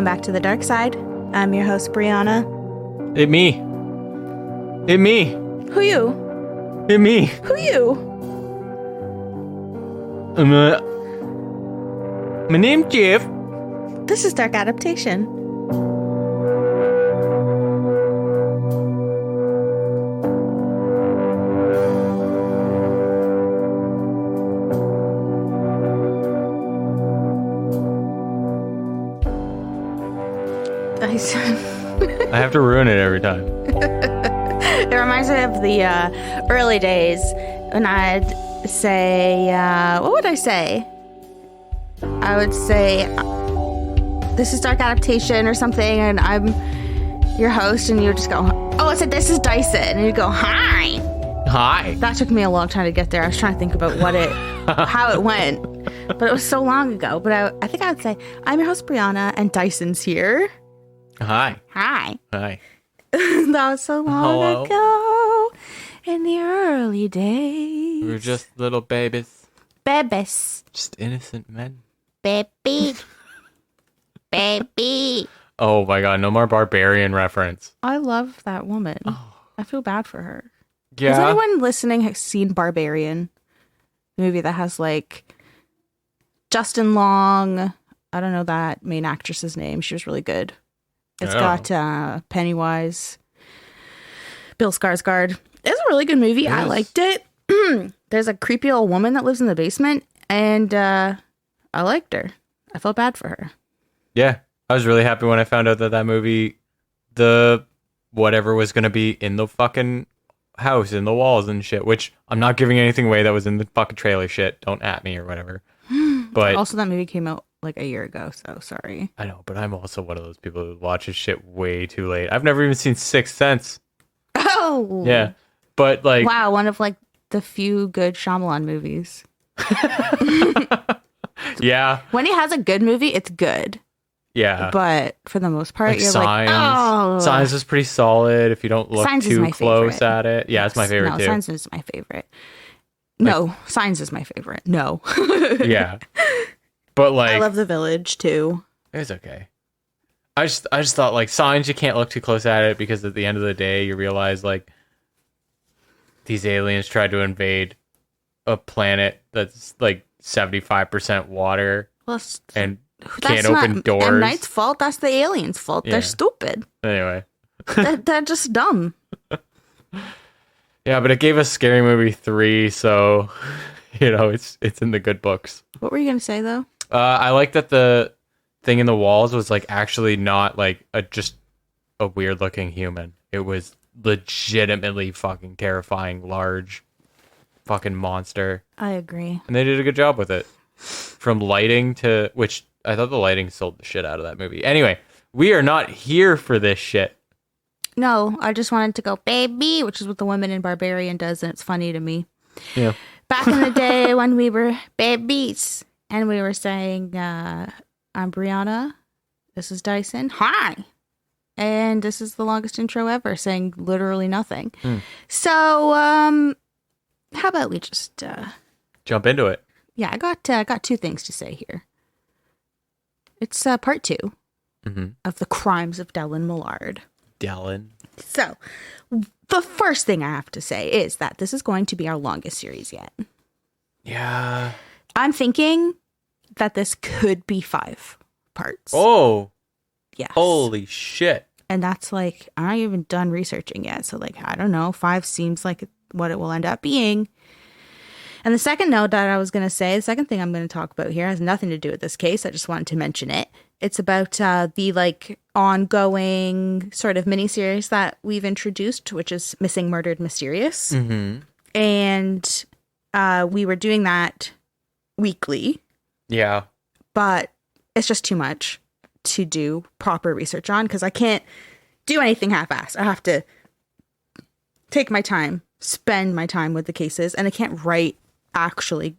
welcome back to the dark side. I'm your host, Brianna. It me. Who you? It me. Who you? My name's Jeff. This is Dark Adaptation. I have to ruin it every time. It reminds me of the early days when I'd say, what would I say? I would say, this is Dark Adaptation or something, and I'm your host, and you would just go, oh, I said, this is Dyson, and you'd go, hi. Hi. That took me a long time to get there. I was trying to think about how it went, but it was so long ago. But I think I would say, I'm your host, Brianna, and Dyson's here. Hi. Hi. Hi. That was so long ago in the early days. We were just little babies. Babies. Just innocent men. Baby. Baby. Oh my god, no more barbarian reference. I love that woman. Oh. I feel bad for her. Yeah. Has anyone listening seen Barbarian? The movie that has like Justin Long. I don't know that main actress's name. She was really good. It's got Pennywise, Bill Skarsgård. It's a really good movie. I liked it. There's a creepy old woman that lives in the basement, and I liked her. I felt bad for her. Yeah. I was really happy when I found out that movie, the whatever was going to be in the fucking house, in the walls and shit, which I'm not giving anything away that was in the fucking trailer shit. Don't at me or whatever. But also, that movie came out like a year ago, so sorry. I know, but I'm also one of those people who watches shit way too late. I've never even seen Sixth Sense. Oh! Yeah. But like... Wow, one of like the few good Shyamalan movies. Yeah. When he has a good movie, it's good. Yeah. But for the most part, you're Signs. like, oh. Signs is pretty solid if you don't look Signs too close favorite. at it. Yeah, it's my favorite too. Signs is my favorite. No, Signs is my favorite. No. Yeah. But like... I love The Village too. It's okay. I just thought like Signs, you can't look too close at it because at the end of the day you realize like these aliens tried to invade a planet that's like 75% water and can't open doors. M. Night's fault. That's the aliens' fault. Yeah. They're stupid. Anyway. they're just dumb. Yeah, but it gave us Scary Movie 3, so it's in the good books. What were you gonna say though? I like that the thing in the walls was like actually not like just a weird looking human. It was legitimately fucking terrifying, large fucking monster. I agree. And they did a good job with it. From lighting to, which I thought the lighting sold the shit out of that movie. Anyway, we are not here for this shit. No, I just wanted to go, baby, which is what the woman in Barbarian does, and it's funny to me. Yeah. Back in the day when we were babies, and we were saying, I'm Brianna, this is Dyson, hi! And this is the longest intro ever, saying literally nothing. So, how about we just... jump into it. Yeah, I got two things to say here. It's part 2 of the Crimes of Dellen Millard. Dellen. So, the first thing I have to say is that this is going to be our longest series yet. Yeah. I'm thinking that this could be 5 parts. Oh. Yes. Holy shit. And that's like, I'm not even done researching yet. So like, I don't know. 5 seems like what it will end up being. And the second note that I was going to say, the second thing I'm going to talk about here has nothing to do with this case. I just wanted to mention it. It's about the like ongoing sort of miniseries that we've introduced, which is Missing, Murdered, Mysterious. And we were doing that weekly. Yeah. But it's just too much to do proper research on because I can't do anything half-assed. I have to take my time, spend my time with the cases, and I can't write actually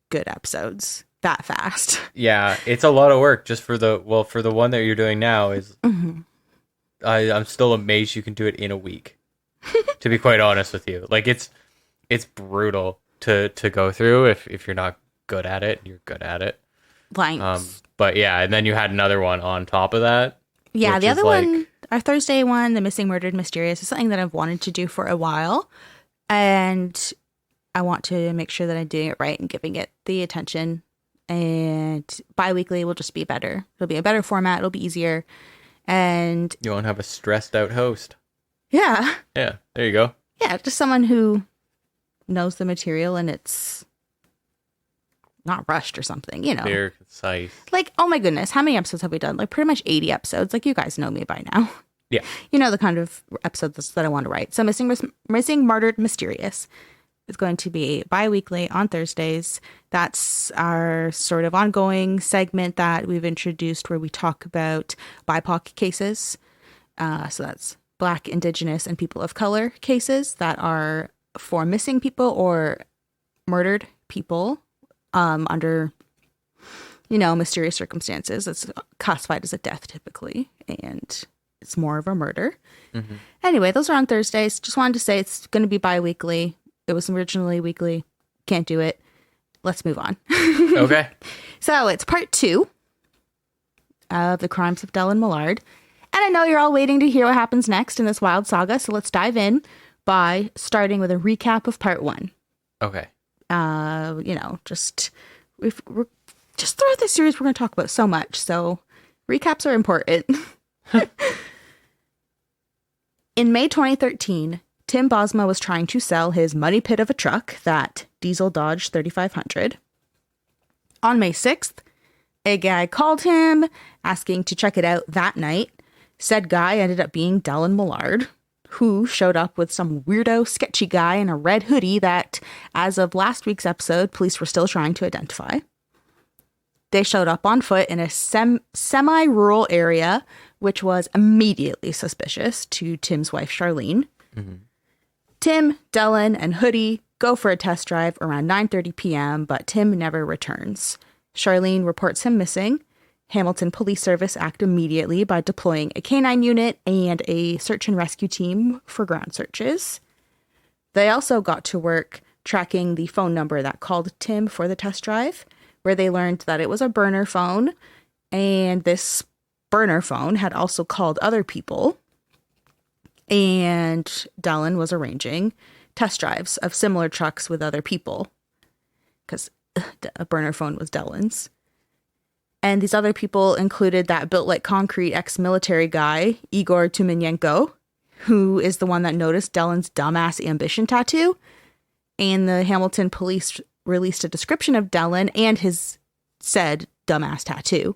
good episodes that fast. Yeah, it's a lot of work just for the one that you're doing now is I'm still amazed you can do it in a week. To be quite honest with you. Like it's brutal to go through if you're not good at it, you're good at it. Thanks. But yeah, and then you had another one on top of that. Yeah, which the is other like, one, our Thursday one, the Missing, Murdered, Mysterious, is something that I've wanted to do for a while. And I want to make sure that I'm doing it right and giving it the attention. And bi-weekly will just be better. It'll be a better format. It'll be easier. And you won't have a stressed out host. yeah. Yeah, there you go. Yeah, just someone who knows the material and it's not rushed or something, you know. Very concise. Like, oh my goodness, how many episodes have we done? Like pretty much 80 episodes. Like you guys know me by now. Yeah. You know the kind of episodes that I want to write. So Missing, Murdered, Mysterious is going to be bi-weekly on Thursdays. That's our sort of ongoing segment that we've introduced where we talk about BIPOC cases. So that's Black, Indigenous, and people of color cases that are for missing people or murdered people under, you know, mysterious circumstances. It's classified as a death typically, and it's more of a murder. Mm-hmm. Anyway, those are on Thursdays. Just wanted to say it's going to be bi-weekly. It was originally weekly. Can't do it. Let's move on. Okay. So it's part 2 of the Crimes of Dellen Millard. And I know you're all waiting to hear what happens next in this wild saga. So let's dive in by starting with a recap of part 1. Okay. You know, just throughout this series, we're going to talk about so much. So recaps are important. In May 2013, Tim Bosma was trying to sell his money pit of a truck, that diesel Dodge 3500. On May 6th, a guy called him asking to check it out that night. Said guy ended up being Dellen Millard, who showed up with some weirdo, sketchy guy in a red hoodie that, as of last week's episode, police were still trying to identify. They showed up on foot in a semi-rural area, which was immediately suspicious to Tim's wife, Charlene. Mm-hmm. Tim, Dellen, and Hoodie go for a test drive around 9:30 p.m., but Tim never returns. Charlene reports him missing. Hamilton Police Service act immediately by deploying a canine unit and a search and rescue team for ground searches. They also got to work tracking the phone number that called Tim for the test drive, where they learned that it was a burner phone, and this burner phone had also called other people. And Dellen was arranging test drives of similar trucks with other people because a burner phone was Dellen's. And these other people included that built like concrete ex-military guy, Igor Tumenyenko, who is the one that noticed Dellen's dumbass ambition tattoo. And the Hamilton police released a description of Dellen and his said dumbass tattoo.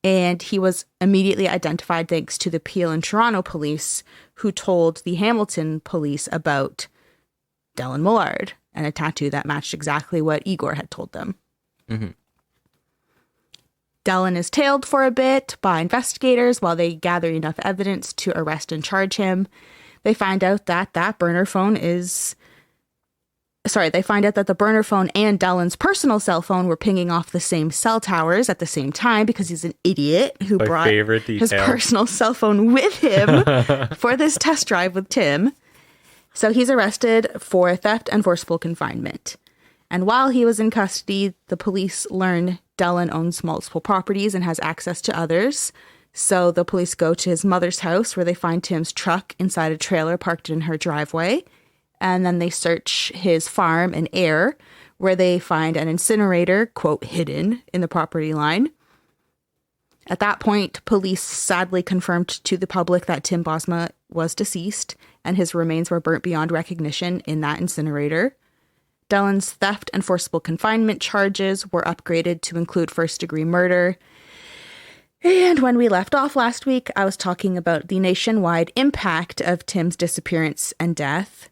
And he was immediately identified thanks to the Peel and Toronto police, who told the Hamilton police about Dellen Millard and a tattoo that matched exactly what Igor had told them. Mm-hmm. Dellen is tailed for a bit by investigators while they gather enough evidence to arrest and charge him. They find out that the burner phone and Dellen's personal cell phone were pinging off the same cell towers at the same time because he's an idiot who brought his personal cell phone with him for this test drive with Tim. So he's arrested for theft and forcible confinement. And while he was in custody, the police learn Dellen owns multiple properties and has access to others. So the police go to his mother's house where they find Tim's truck inside a trailer parked in her driveway. And then they search his farm and Ayr, where they find an incinerator, quote, hidden in the property line. At that point, police sadly confirmed to the public that Tim Bosma was deceased and his remains were burnt beyond recognition in that incinerator. Dellen's theft and forcible confinement charges were upgraded to include first-degree murder. And when we left off last week, I was talking about the nationwide impact of Tim's disappearance and death.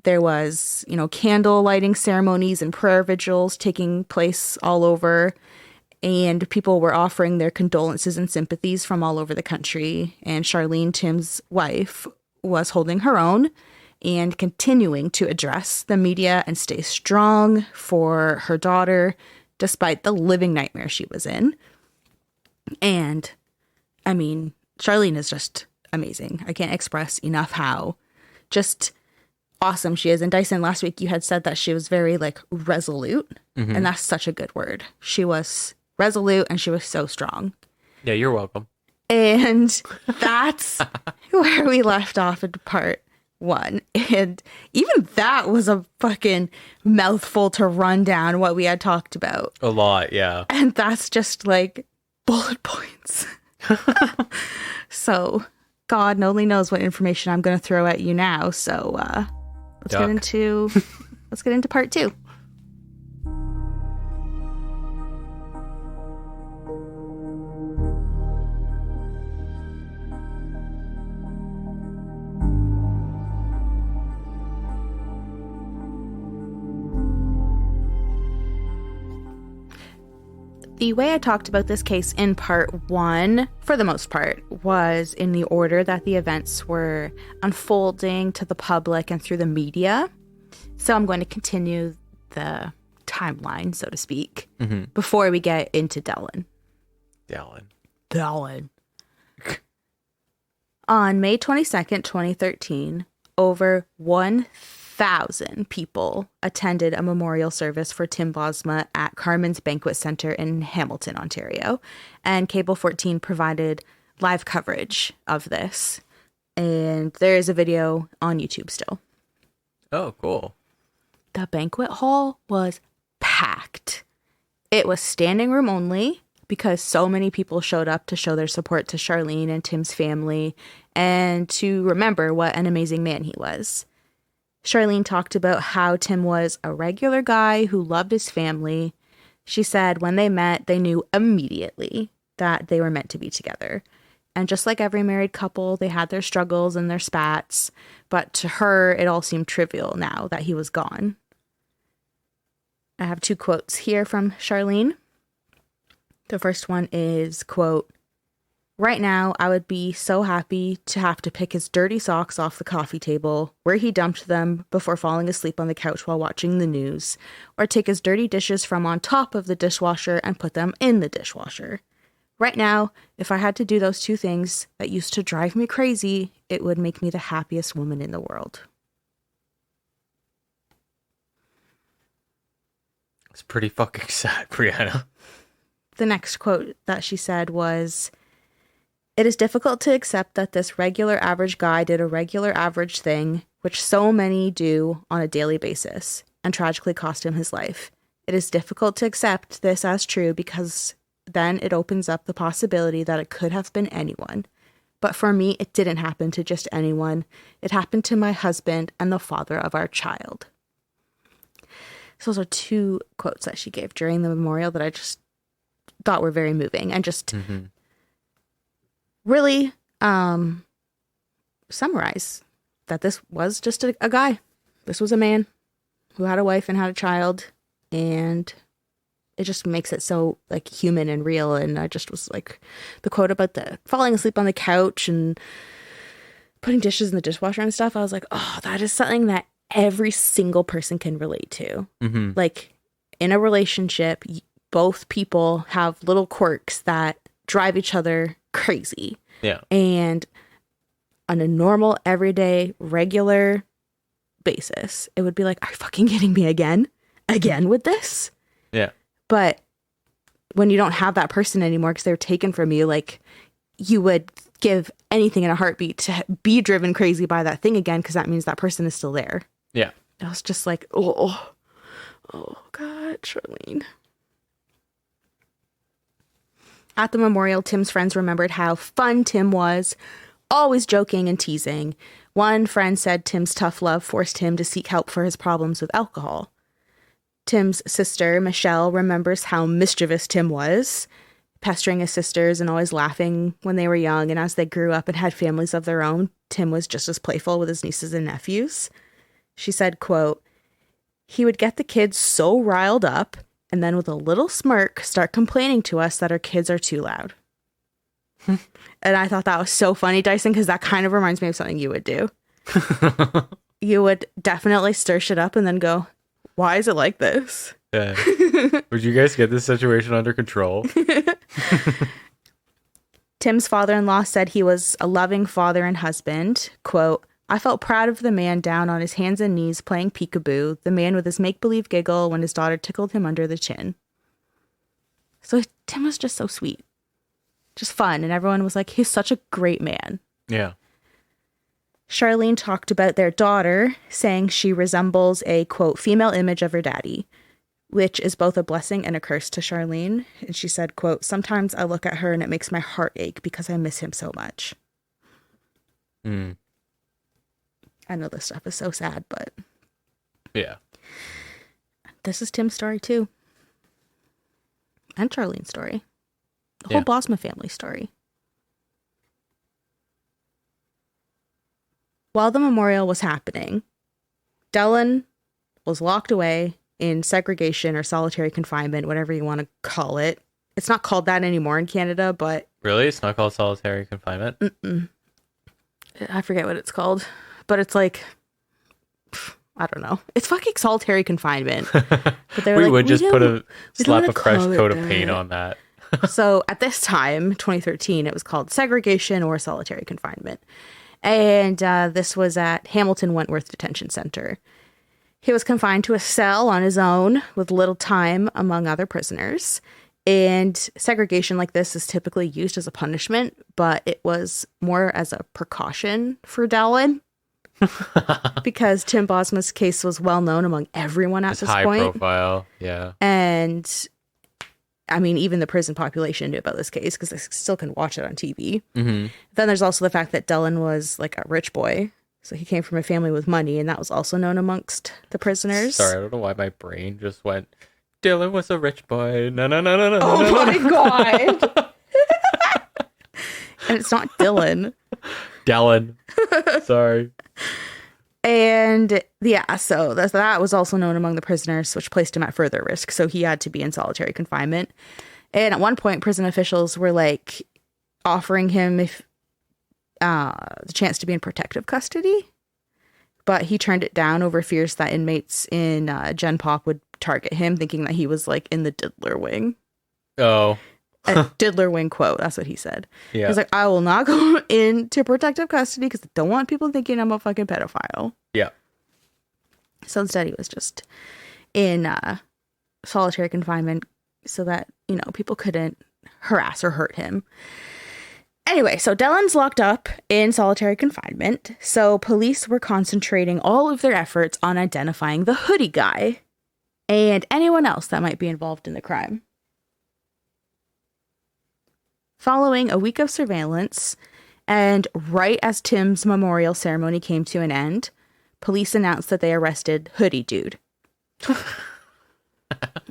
There was, candle lighting ceremonies and prayer vigils taking place all over, and people were offering their condolences and sympathies from all over the country. And Charlene, Tim's wife, was holding her own and continuing to address the media and stay strong for her daughter, despite the living nightmare she was in. And, Charlene is just amazing. I can't express enough how just awesome she is. And Dyson, last week you had said that she was very resolute, and that's such a good word. She was resolute and she was so strong. Yeah, you're welcome. And that's where we left off in part 1. And even that was a fucking mouthful to run down what we had talked about. A lot, yeah. And that's just like bullet points. So God only knows what information I'm going to throw at you now. So let's get into part 2. The way I talked about this case in part 1, for the most part, was in the order that the events were unfolding to the public and through the media. So I'm going to continue the timeline, so to speak, before we get into Dellen. On May 22nd, 2013, over 1,000 people attended a memorial service for Tim Bosma at Carmen's Banquet Centre in Hamilton, Ontario, and Cable 14 provided live coverage of this. And there is a video on YouTube still. Oh, cool. The banquet hall was packed. It was standing room only because so many people showed up to show their support to Charlene and Tim's family and to remember what an amazing man he was. Charlene talked about how Tim was a regular guy who loved his family. She said when they met, they knew immediately that they were meant to be together. And just like every married couple, they had their struggles and their spats. But to her, it all seemed trivial now that he was gone. I have 2 quotes here from Charlene. The first one is, quote, "Right now, I would be so happy to have to pick his dirty socks off the coffee table, where he dumped them before falling asleep on the couch while watching the news, or take his dirty dishes from on top of the dishwasher and put them in the dishwasher. Right now, if I had to do those 2 things that used to drive me crazy, it would make me the happiest woman in the world." It's pretty fucking sad, Brianna. The next quote that she said was, "It is difficult to accept that this regular average guy did a regular average thing, which so many do on a daily basis, and tragically cost him his life. It is difficult to accept this as true because then it opens up the possibility that it could have been anyone. But for me, it didn't happen to just anyone. It happened to my husband and the father of our child." So those are 2 quotes that she gave during the memorial that I just thought were very moving and just really summarize that this was just a guy. This was a man who had a wife and had a child, and it just makes it so like human and real. And I just was like, the quote about the falling asleep on the couch and putting dishes in the dishwasher and stuff, I was like, oh, that is something that every single person can relate to. Like in a relationship, both people have little quirks that drive each other crazy. Yeah. And on a normal, everyday, regular basis, it would be like, are you fucking kidding me again? Again with this? Yeah. But when you don't have that person anymore because they're taken from you, like you would give anything in a heartbeat to be driven crazy by that thing again because that means that person is still there. Yeah. I was just like, oh God, Charlene. At the memorial, Tim's friends remembered how fun Tim was, always joking and teasing. One friend said Tim's tough love forced him to seek help for his problems with alcohol. Tim's sister, Michelle, remembers how mischievous Tim was, pestering his sisters and always laughing when they were young. And as they grew up and had families of their own, Tim was just as playful with his nieces and nephews. She said, quote, "He would get the kids so riled up and then with a little smirk start complaining to us that our kids are too loud." And I thought that was so funny, Dyson, because that kind of reminds me of something you would do. You would definitely stir shit up and then go, why is it like this? Yeah. Would you guys get this situation under control? Tim's father-in-law said he was a loving father and husband. Quote, "I felt proud of the man down on his hands and knees playing peekaboo, the man with his make-believe giggle when his daughter tickled him under the chin." So Tim was just so sweet. Just fun. And everyone was like, he's such a great man. Yeah. Charlene talked about their daughter, saying she resembles a, quote, female image of her daddy, which is both a blessing and a curse to Charlene. And she said, quote, sometimes I look at her and it makes my heart ache because I miss him so much. I know this stuff is so sad, but... Yeah. This is Tim's story, too. And Charlene's story. The whole Bosma family story. While the memorial was happening, Dellen was locked away in segregation or solitary confinement, whatever you want to call it. It's not called that anymore in Canada, but... Really? It's not called solitary confinement? I forget what it's called, but it's like... I don't know. It's fucking solitary confinement. But we would just slap a fresh coat of paint on that. So at this time, 2013, it was called segregation or solitary confinement. And this was at Hamilton Wentworth Detention Center. He was confined to a cell on his own with little time among other prisoners. And segregation like this is typically used as a punishment, but it was more as a precaution for Dellen. Because Tim Bosma's case was well known among everyone at this high point. High profile, yeah. And I mean, even the prison population knew about this case because they still can watch it on TV. Mm-hmm. Then there's also the fact that Dellen was like a rich boy. So he came from a family with money, and that was also known amongst the prisoners. Sorry, I don't know why my brain just went, Dylan was a rich boy. No. Oh my God. And it's not Dylan. Dellen. Sorry. And yeah, so that was also known among the prisoners, which placed him at further risk. So he had to be in solitary confinement. And at one point, prison officials were like offering him the chance to be in protective custody. But he turned it down over fears that inmates in Gen Pop would target him, thinking that he was like in the diddler wing. Oh. A diddler wing quote. That's what he said. Yeah. He's like, I will not go into protective custody because I don't want people thinking I'm a fucking pedophile. Yeah. So instead, he was just in solitary confinement so that, people couldn't harass or hurt him. Anyway, so Dellen's locked up in solitary confinement. So police were concentrating all of their efforts on identifying the hoodie guy and anyone else that might be involved in the crime. Following a week of surveillance, and right as Tim's memorial ceremony came to an end, police announced that they arrested Hoodie Dude. I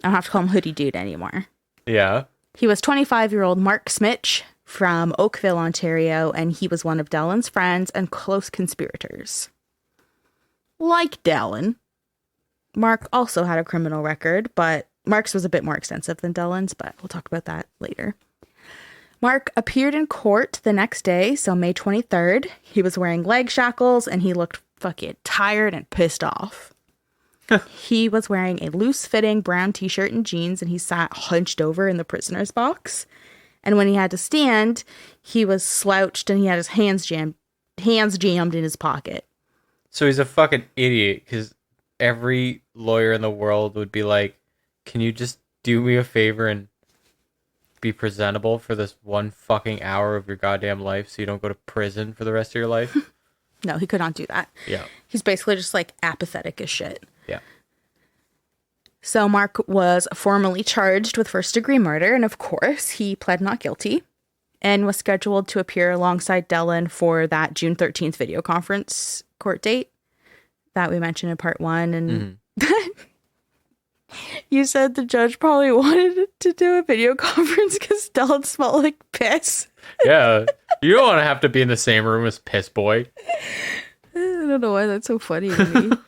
don't have to call him Hoodie Dude anymore. Yeah. He was 25-year-old Mark Smitch from Oakville, Ontario, and he was one of Dellen's friends and close conspirators. Like Dellen, Mark also had a criminal record, but Mark's was a bit more extensive than Dellen's, but we'll talk about that later. Mark appeared in court the next day, so May 23rd. He was wearing leg shackles and he looked fucking tired and pissed off. He was wearing a loose-fitting brown t-shirt and jeans, and he sat hunched over in the prisoner's box. And when he had to stand, he was slouched and he had his hands jammed in his pocket. So he's a fucking idiot, because every lawyer in the world would be like, can you just do me a favor and be presentable for this one fucking hour of your goddamn life so you don't go to prison for the rest of your life? No, he could not do that. Yeah. He's basically just like apathetic as shit. Yeah. So Mark was formally charged with first-degree murder, and of course, he pled not guilty and was scheduled to appear alongside Dellen for that June 13th video conference court date that we mentioned in part 1. And you said the judge probably wanted to do a video conference because Dellen smelled like piss. Yeah. You don't want to have to be in the same room as Piss Boy. I don't know why that's so funny to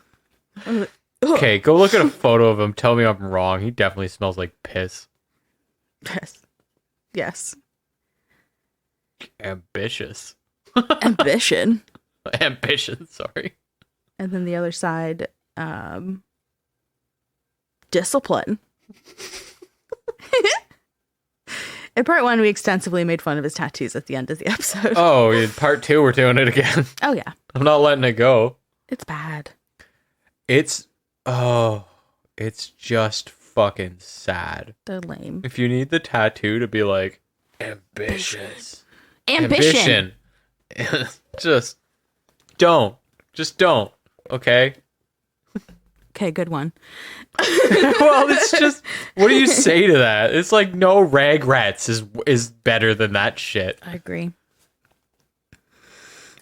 me. Okay, go look at a photo of him. Tell me I'm wrong. He definitely smells like piss. Yes. Ambitious. Ambition. Ambition, sorry. And then the other side, discipline. In part 1, we extensively made fun of his tattoos at the end of the episode. Oh, in part 2, we're doing it again. Oh, yeah. I'm not letting it go. It's bad. It's just fucking sad. They're lame. If you need the tattoo to be like, ambitious. Ambition. Just don't. Just don't. Okay? Okay, good one. Well, it's just, what do you say to that? It's like, no regrets is better than that shit. I agree.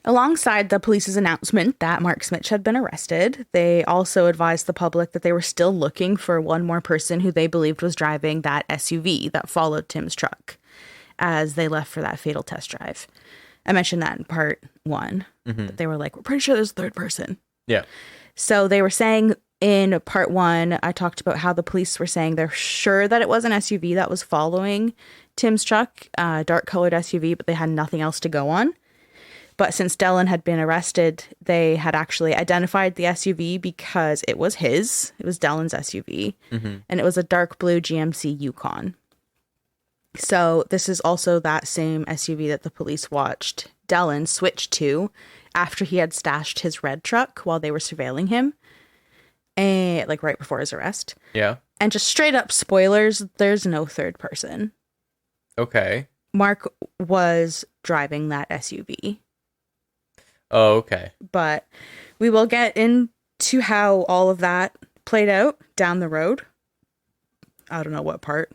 Alongside the police's announcement that Mark Smith had been arrested, they also advised the public that they were still looking for one more person who they believed was driving that SUV that followed Tim's truck as they left for that fatal test drive. I mentioned that in part 1. That they were like, we're pretty sure there's a third person. Yeah. So they were saying in part 1, I talked about how the police were saying they're sure that it was an SUV that was following Tim's truck, dark colored SUV, but they had nothing else to go on. But since Dellen had been arrested, they had actually identified the SUV because it was his. It was Dellen's SUV. And it was a dark blue GMC Yukon. So this is also that same SUV that the police watched Dellen switch to after he had stashed his red truck while they were surveilling him. And like right before his arrest. Yeah. And just straight up spoilers, there's no third person. Okay. Mark was driving that SUV. Oh, okay. But we will get into how all of that played out down the road. I don't know what part.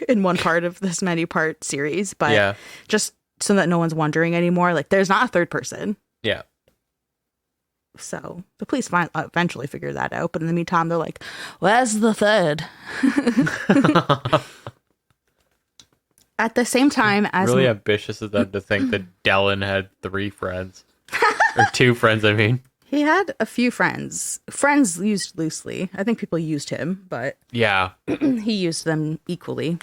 In one part of this many-part series. But yeah. Just so that no one's wondering anymore. Like, there's not a third person. Yeah. So the police eventually figure that out. But in the meantime, they're like, where's the third? At the same time as... Really ambitious of them to think that Dellen had 3 friends. Or 2 friends, I mean. He had a few friends. Friends used loosely. I think people used him, but... Yeah. He used them equally.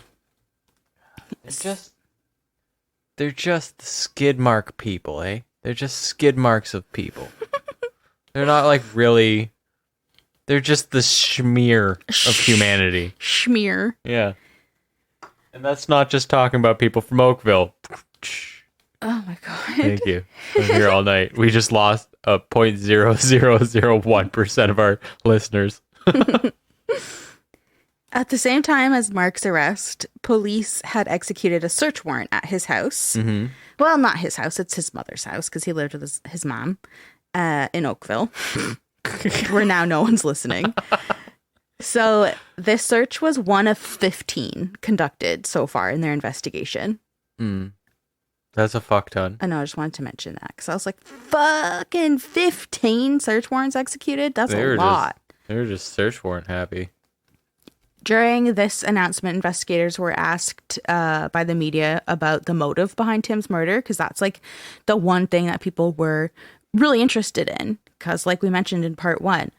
They're just the skid mark people, eh? They're just skid marks of people. They're not like really... They're just the smear of humanity. Schmear. Yeah. And that's not just talking about people from Oakville. Oh my god. Thank you. I'm here all night. We just lost a 0.0001% of our listeners. At the same time as Mark's arrest, police had executed a search warrant at his house. Well, not his house. It's his mother's house because he lived with his mom in Oakville, where now no one's listening. So this search was one of 15 conducted so far in their investigation. That's a fuck ton. I know, I just wanted to mention that because I was like, fucking 15 search warrants executed? That's a lot. They were just search warrant happy. During this announcement, investigators were asked by the media about the motive behind Tim's murder because that's like the one thing that people were really interested in. Because like we mentioned in part 1,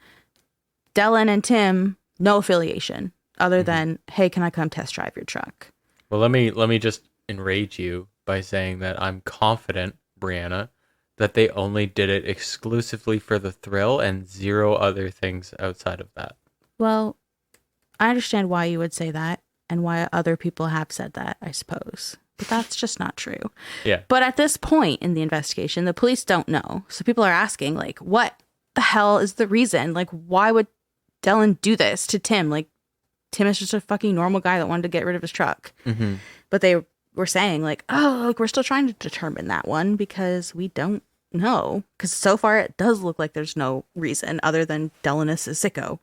Dellen and Tim, no affiliation other than, hey, can I come test drive your truck? Well, let me just enrage you by saying that I'm confident, Brianna, that they only did it exclusively for the thrill and 0 other things outside of that. Well, I understand why you would say that and why other people have said that, I suppose. But that's just not true. Yeah. But at this point in the investigation, the police don't know. So people are asking, like, what the hell is the reason? Like, why would Dellen do this to Tim? Like, Tim is just a fucking normal guy that wanted to get rid of his truck. But they were saying, like, oh, look, we're still trying to determine that one because we don't know. Because so far it does look like there's no reason other than Dellen is a sicko.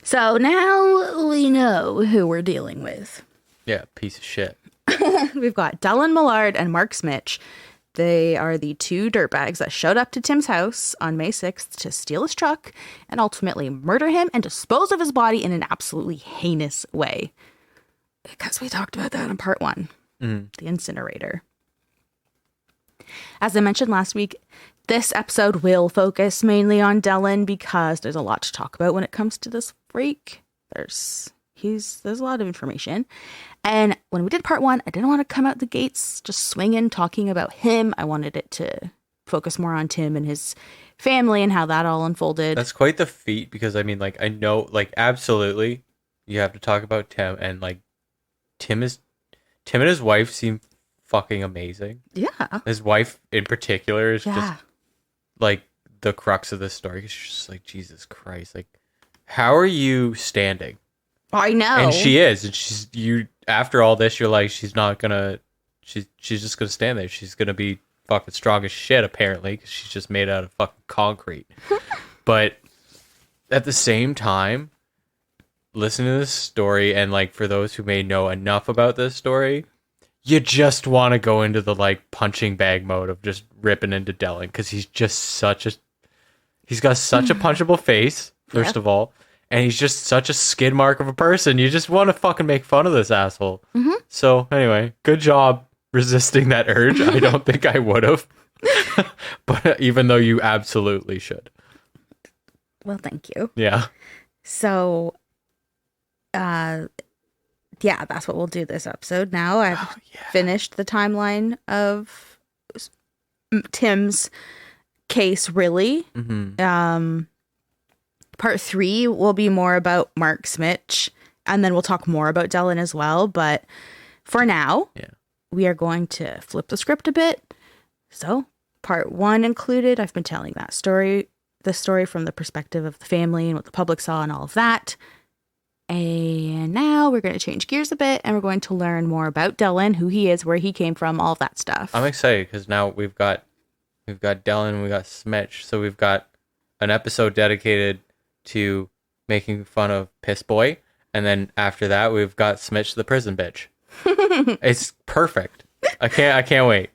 So now we know who we're dealing with. Yeah, piece of shit. We've got Dellen Millard and Mark Smith. They are the 2 dirtbags that showed up to Tim's house on May 6th to steal his truck and ultimately murder him and dispose of his body in an absolutely heinous way. Because we talked about that in part 1. The incinerator. As I mentioned last week, this episode will focus mainly on Dellen because there's a lot to talk about when it comes to this freak. There's a lot of information. And when we did part 1, I didn't want to come out the gates just swinging, talking about him. I wanted it to focus more on Tim and his family and how that all unfolded. That's quite the feat because, I mean, like, I know, like, absolutely you have to talk about Tim and, like, Tim and his wife seem fucking amazing. Yeah. His wife in particular is just, like, the crux of this story. She's just like, Jesus Christ, like, how are you standing? I know. And she is. And you, after all this, you're like, she's not gonna, she's just gonna stand there. She's gonna be fucking strong as shit, apparently, because she's just made out of fucking concrete. But at the same time, listen to this story, and like, for those who may know enough about this story, you just want to go into the like punching bag mode of just ripping into Dellen, because he's got such a punchable face, first of all, and he's just such a skid mark of a person. You just want to fucking make fun of this asshole. Mm-hmm. So anyway, good job resisting that urge. I don't think I would have, but even though you absolutely should. Well, thank you. Yeah. So, yeah, that's what we'll do this episode. Now I've finished the timeline of Tim's case, really. Mm-hmm. Part 3 will be more about Mark Smitch, and then we'll talk more about Dellen as well. But for now, we are going to flip the script a bit. So, part 1 included, I've been telling the story from the perspective of the family and what the public saw and all of that. And now we're going to change gears a bit, and we're going to learn more about Dellen, who he is, where he came from, all of that stuff. I'm excited because now we've got Dellen, we've got Smitch, so we've got an episode dedicated to making fun of Piss Boy, and then after that we've got Smitch the prison bitch. It's perfect. I can't wait.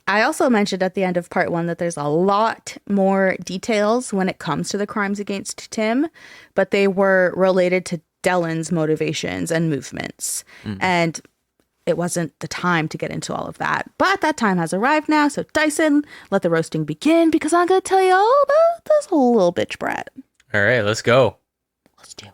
I also mentioned at the end of part 1 that there's a lot more details when it comes to the crimes against Tim, but they were related to Dellen's motivations and movements. And it wasn't the time to get into all of that. But that time has arrived now, so Dyson, let the roasting begin, because I'm going to tell you all about this whole little bitch brat. All right, let's go. Let's do it.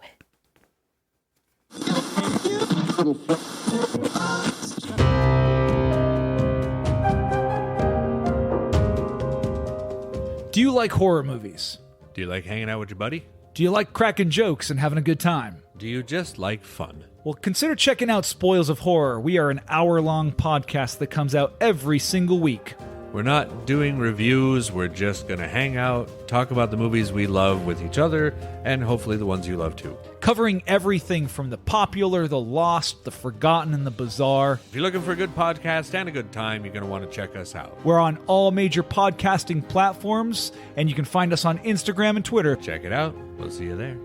Do you like horror movies? Do you like hanging out with your buddy? Do you like cracking jokes and having a good time? Do you just like fun? Well, consider checking out Spoils of Horror. We are an hour-long podcast that comes out every single week. We're not doing reviews, we're just going to hang out, talk about the movies we love with each other, and hopefully the ones you love too. Covering everything from the popular, the lost, the forgotten, and the bizarre. If you're looking for a good podcast and a good time, you're going to want to check us out. We're on all major podcasting platforms, and you can find us on Instagram and Twitter. Check it out. We'll see you there.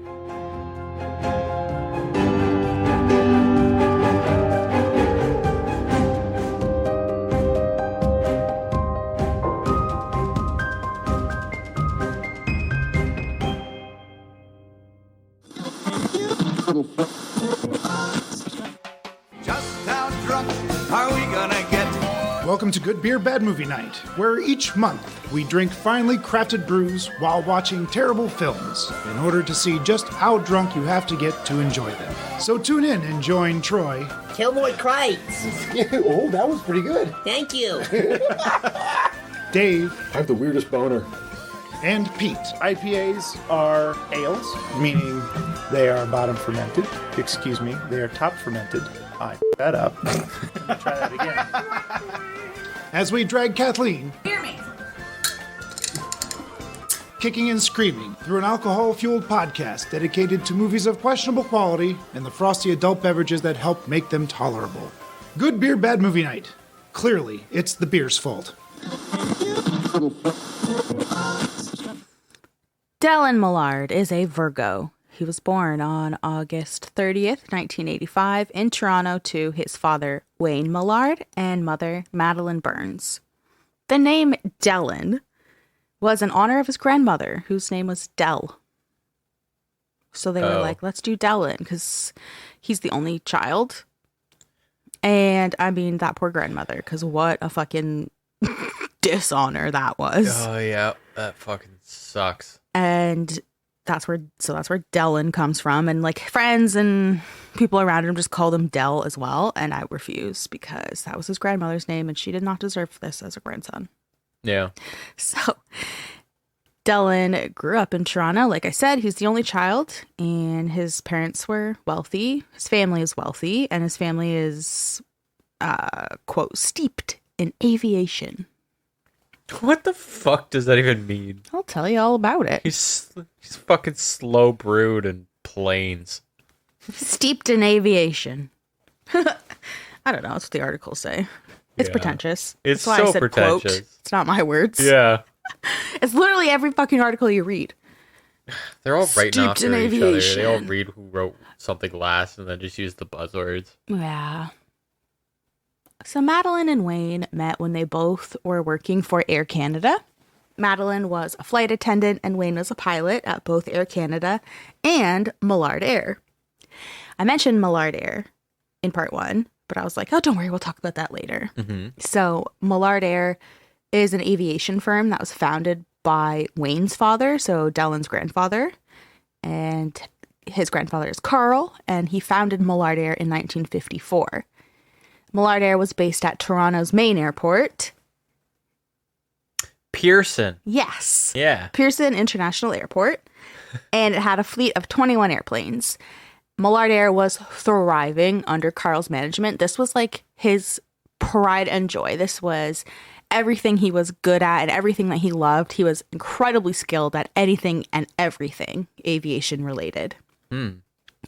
Just how drunk are we gonna get? Welcome to Good Beer, Bad Movie Night, where each month we drink finely crafted brews while watching terrible films in order to see just how drunk you have to get to enjoy them. So tune in and join Troy. Kilmore Crites. Oh, that was pretty good. Thank you. Dave. I have the weirdest boner. And Pete. IPAs are ales, meaning they are bottom fermented. Excuse me, they are top fermented. I that up. Try that again. As we drag Kathleen, Hear me. kicking and screaming through an alcohol-fueled podcast dedicated to movies of questionable quality and the frosty adult beverages that help make them tolerable. Good Beer, Bad Movie Night. Clearly, it's the beer's fault. Dellen Millard is a Virgo. He was born on August 30th, 1985 in Toronto to his father, Wayne Millard, and mother, Madeline Burns. The name Dellen was in honor of his grandmother, whose name was Dell. So they were like, let's do Dellen, because he's the only child. And I mean, that poor grandmother, because what a fucking dishonor that was. Oh, yeah. That fucking sucks. And that's where Dellen comes from. And like friends and people around him just called him Dell as well. And I refuse because that was his grandmother's name and she did not deserve this as a grandson. Yeah. So Dellen grew up in Toronto. Like I said, he's the only child and his parents were wealthy. His family is wealthy and his family is, quote, steeped in aviation. What the fuck does that even mean? I'll tell you all about it. He's fucking slow brewed and planes. Steeped in aviation. I don't know. That's what the articles say. It's Yeah. pretentious. It's That's why so I said pretentious. Quote. It's not my words. Yeah. It's literally every fucking article you read. They're all writing Steeped after in each other. They aviation. all read who wrote something last and then just use the buzzwords. Yeah. So Madeline and Wayne met when they both were working for Air Canada. Madeline was a flight attendant and Wayne was a pilot at both Air Canada and Millard Air. I mentioned Millard Air in part 1, but I was like, oh, don't worry, we'll talk about that later. So Millard Air is an aviation firm that was founded by Wayne's father, so Dellen's grandfather, and his grandfather is Carl, and he founded Millard Air in 1954. Millard Air was based at Toronto's main airport. Pearson. Yes. Yeah. Pearson International Airport. And it had a fleet of 21 airplanes. Millard Air was thriving under Carl's management. This was like his pride and joy. This was everything he was good at and everything that he loved. He was incredibly skilled at anything and everything aviation related.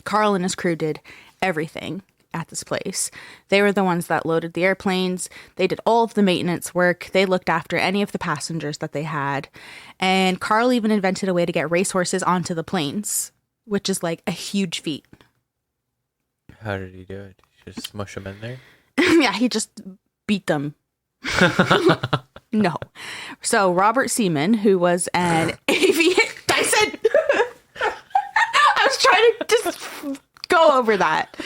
Carl and his crew did everything at this place. They were the ones that loaded the airplanes. They did all of the maintenance work. They looked after any of the passengers that they had. And Carl even invented a way to get racehorses onto the planes, which is like a huge feat. How did he do it? Just smush them in there? Yeah, he just beat them. No. So Robert Seaman, who was an aviator... Dyson! I was trying to just go over that.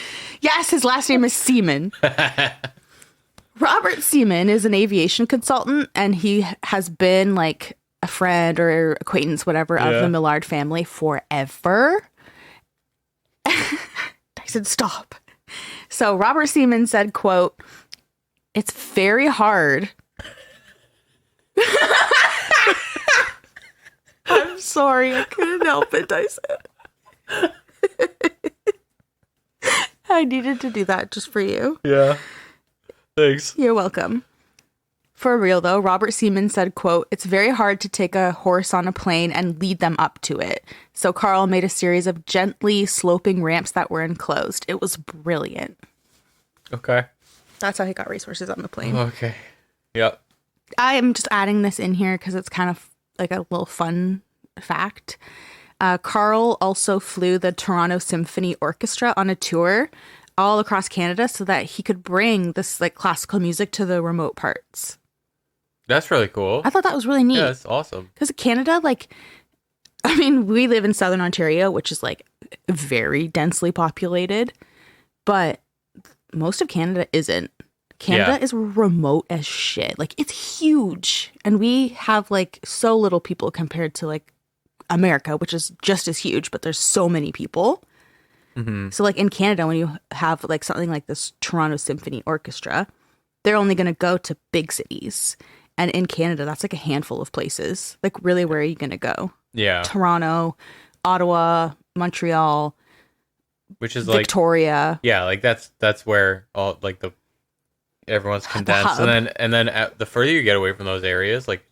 Yes, his last name is Seaman. Robert Seaman is an aviation consultant, and he has been like a friend or acquaintance, whatever, of the Millard family forever. Dyson, stop. So Robert Seaman said, quote, "It's very hard." I'm sorry, I couldn't help it, Dyson. I needed to do that just for you. Yeah. Thanks. You're welcome. For real though, Robert Seaman said, quote, "It's very hard to take a horse on a plane and lead them up to it. So Carl made a series of gently sloping ramps that were enclosed. It was brilliant." Okay. That's how he got racehorses on the plane. Okay. Yep. I am just adding this in here because it's kind of like a little fun fact. Carl also flew the Toronto Symphony Orchestra on a tour all across Canada so that he could bring this like classical music to the remote parts. That's really cool. I thought that was really neat. Yeah, that's awesome. Because Canada, like, I mean, we live in Southern Ontario, which is like very densely populated, but most of Canada isn't. Canada is remote as shit. Like, it's huge. And we have like so little people compared to like America, which is just as huge, but there's so many people. So like in Canada, when you have like something like this Toronto Symphony Orchestra, they're only going to go to big cities. And in Canada, that's like a handful of places. Like, really, where are you going to go? Yeah. Toronto, Ottawa, Montreal, Which is like Victoria. Yeah, like that's where all like the everyone's condensed, hub. and then the further you get away from those areas, like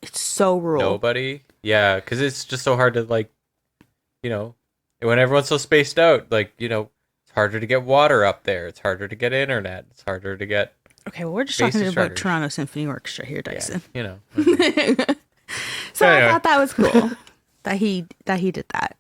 It's so rural. nobody. Yeah, because it's just so hard to like, when everyone's so spaced out, like it's harder to get water up there. It's harder to get internet. It's harder to get. Okay, well, we're just Basic talking about charters. Toronto Symphony Orchestra here, Dyson. Yeah, So Anyway. I thought that was cool that he did that.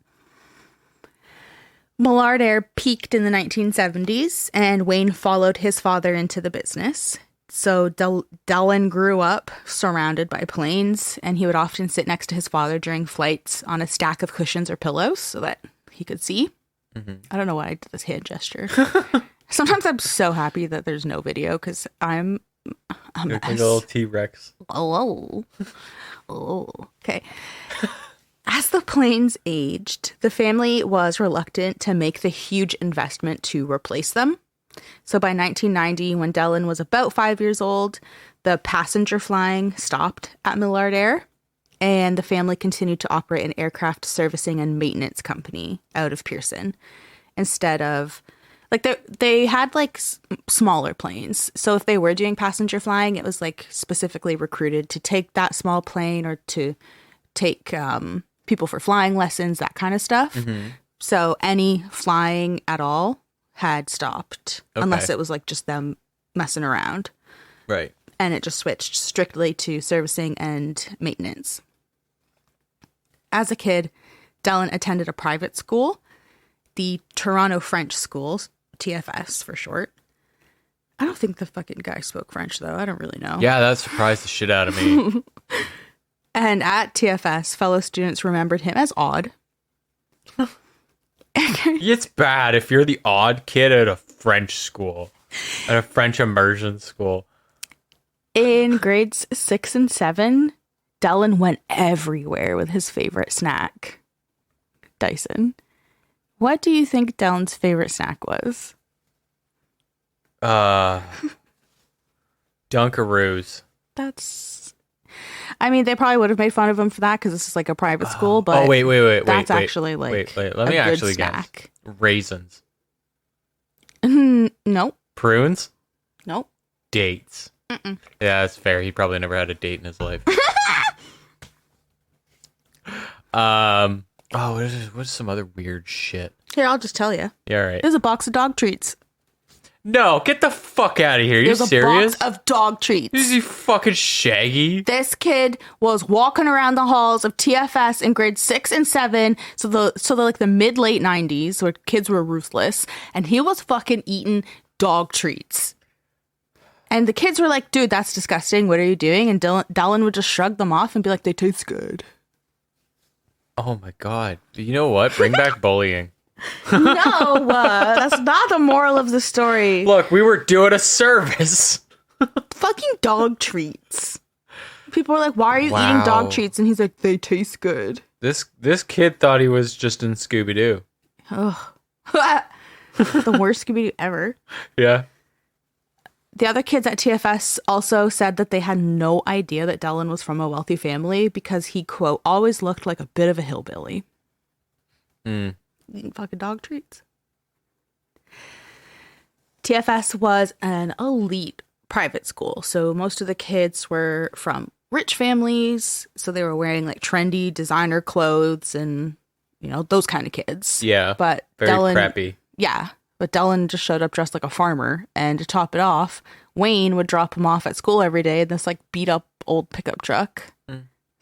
Millard Air peaked in the 1970s, and Wayne followed his father into the business. So Dellen grew up surrounded by planes, and he would often sit next to his father during flights on a stack of cushions or pillows so that he could see. I don't know why I did this hand gesture. Sometimes I'm so happy that there's no video because I'm a like a mess. little T-Rex. Oh, okay. As the planes aged, the family was reluctant to make the huge investment to replace them. So by 1990, when Dellen was about 5 years old, the passenger flying stopped at Millard Air, and the family continued to operate an aircraft servicing and maintenance company out of Pearson instead of Like they had like smaller planes. So if they were doing passenger flying, it was like specifically recruited to take that small plane or to take people for flying lessons, that kind of stuff. Mm-hmm. So any flying at all had stopped unless it was like just them messing around. Right. And it just switched strictly to servicing and maintenance. As a kid, Dellen attended a private school, the Toronto French Schools, TFS for short. I don't think the fucking guy spoke French, though. I don't really know. Yeah, that surprised the shit out of me. And at TFS, fellow students remembered him as odd. It's bad if you're the odd kid at a French school, at a French immersion school. In grades 6 and 7, Dellen went everywhere with his favorite snack, Dyson. What do you think Dellen's favorite snack was? Dunkaroos. I mean, they probably would have made fun of him for that because this is like a private school, but wait. That's actually like wait. Let me actually guess. Raisins. Nope. Prunes. Nope. Dates. Mm-mm. Yeah, that's fair. He probably never had a date in his life. What is some other weird shit? Here, I'll just tell you. Yeah, all right. There's a box of dog treats. No, get the fuck out of here. You serious? There's a box of dog treats. Is he fucking Shaggy? This kid was walking around the halls of TFS in grades 6 and 7, so the like the mid-late 90s, where kids were ruthless, and he was fucking eating dog treats. And the kids were like, dude, that's disgusting. What are you doing? And Dellen would just shrug them off and be like, they taste good. Oh my god. You know what? Bring back bullying. No, that's not the moral of the story. Look, we were doing a service. Fucking dog treats. People were like, why are you eating dog treats? And he's like, they taste good. This kid thought he was just in Scooby-Doo. Oh. The worst Scooby-Doo ever. Yeah. The other kids at TFS also said that they had no idea that Dellen was from a wealthy family because he, quote, always looked like a bit of a hillbilly. Eating fucking dog treats. TFS was an elite private school, so most of the kids were from rich families, so they were wearing like trendy designer clothes and, you know, those kind of kids. Yeah, but very crappy. Yeah, but Dellen just showed up dressed like a farmer, and to top it off, Wayne would drop him off at school every day in this like beat up old pickup truck.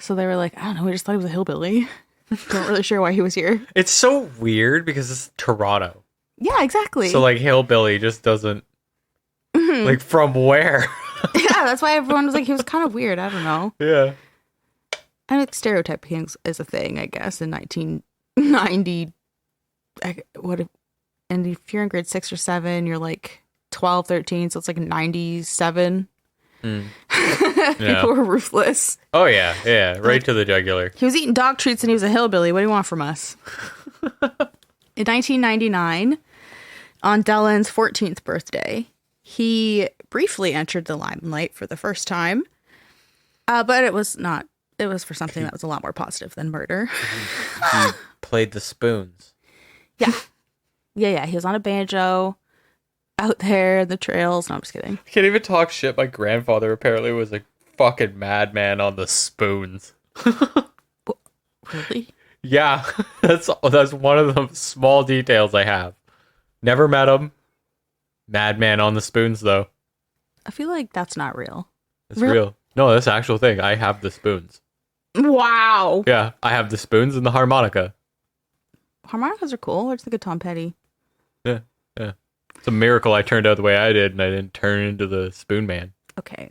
So they were like, I don't know, we just thought he was a hillbilly. Not really sure why he was here. It's so weird because it's Toronto. Yeah, exactly. So like hillbilly just doesn't like from where? Yeah, that's why everyone was like, he was kind of weird. I don't know. Yeah. I think stereotyping is a thing, I guess, in 1990. And if you're in grade 6 or 7, you're like 12, 13, so it's like 97. People were ruthless. Oh, yeah. Right to the jugular. He was eating dog treats and he was a hillbilly. What do you want from us? In 1999, on Dellen's 14th birthday, he briefly entered the limelight for the first time. But it was not. It was for something that was a lot more positive than murder. He played the spoons. Yeah. Yeah. He was on a banjo out there in the trails. No, I'm just kidding. I can't even talk shit. My grandfather apparently was a fucking madman on the spoons. Really? Yeah. That's one of the small details I have. Never met him. Madman on the spoons, though. I feel like that's not real. It's real. No, that's an actual thing. I have the spoons. Wow. Yeah, I have the spoons and the harmonica. Harmonicas are cool. I just think of Tom Petty. Yeah. It's a miracle I turned out the way I did and I didn't turn into the spoon man. Okay.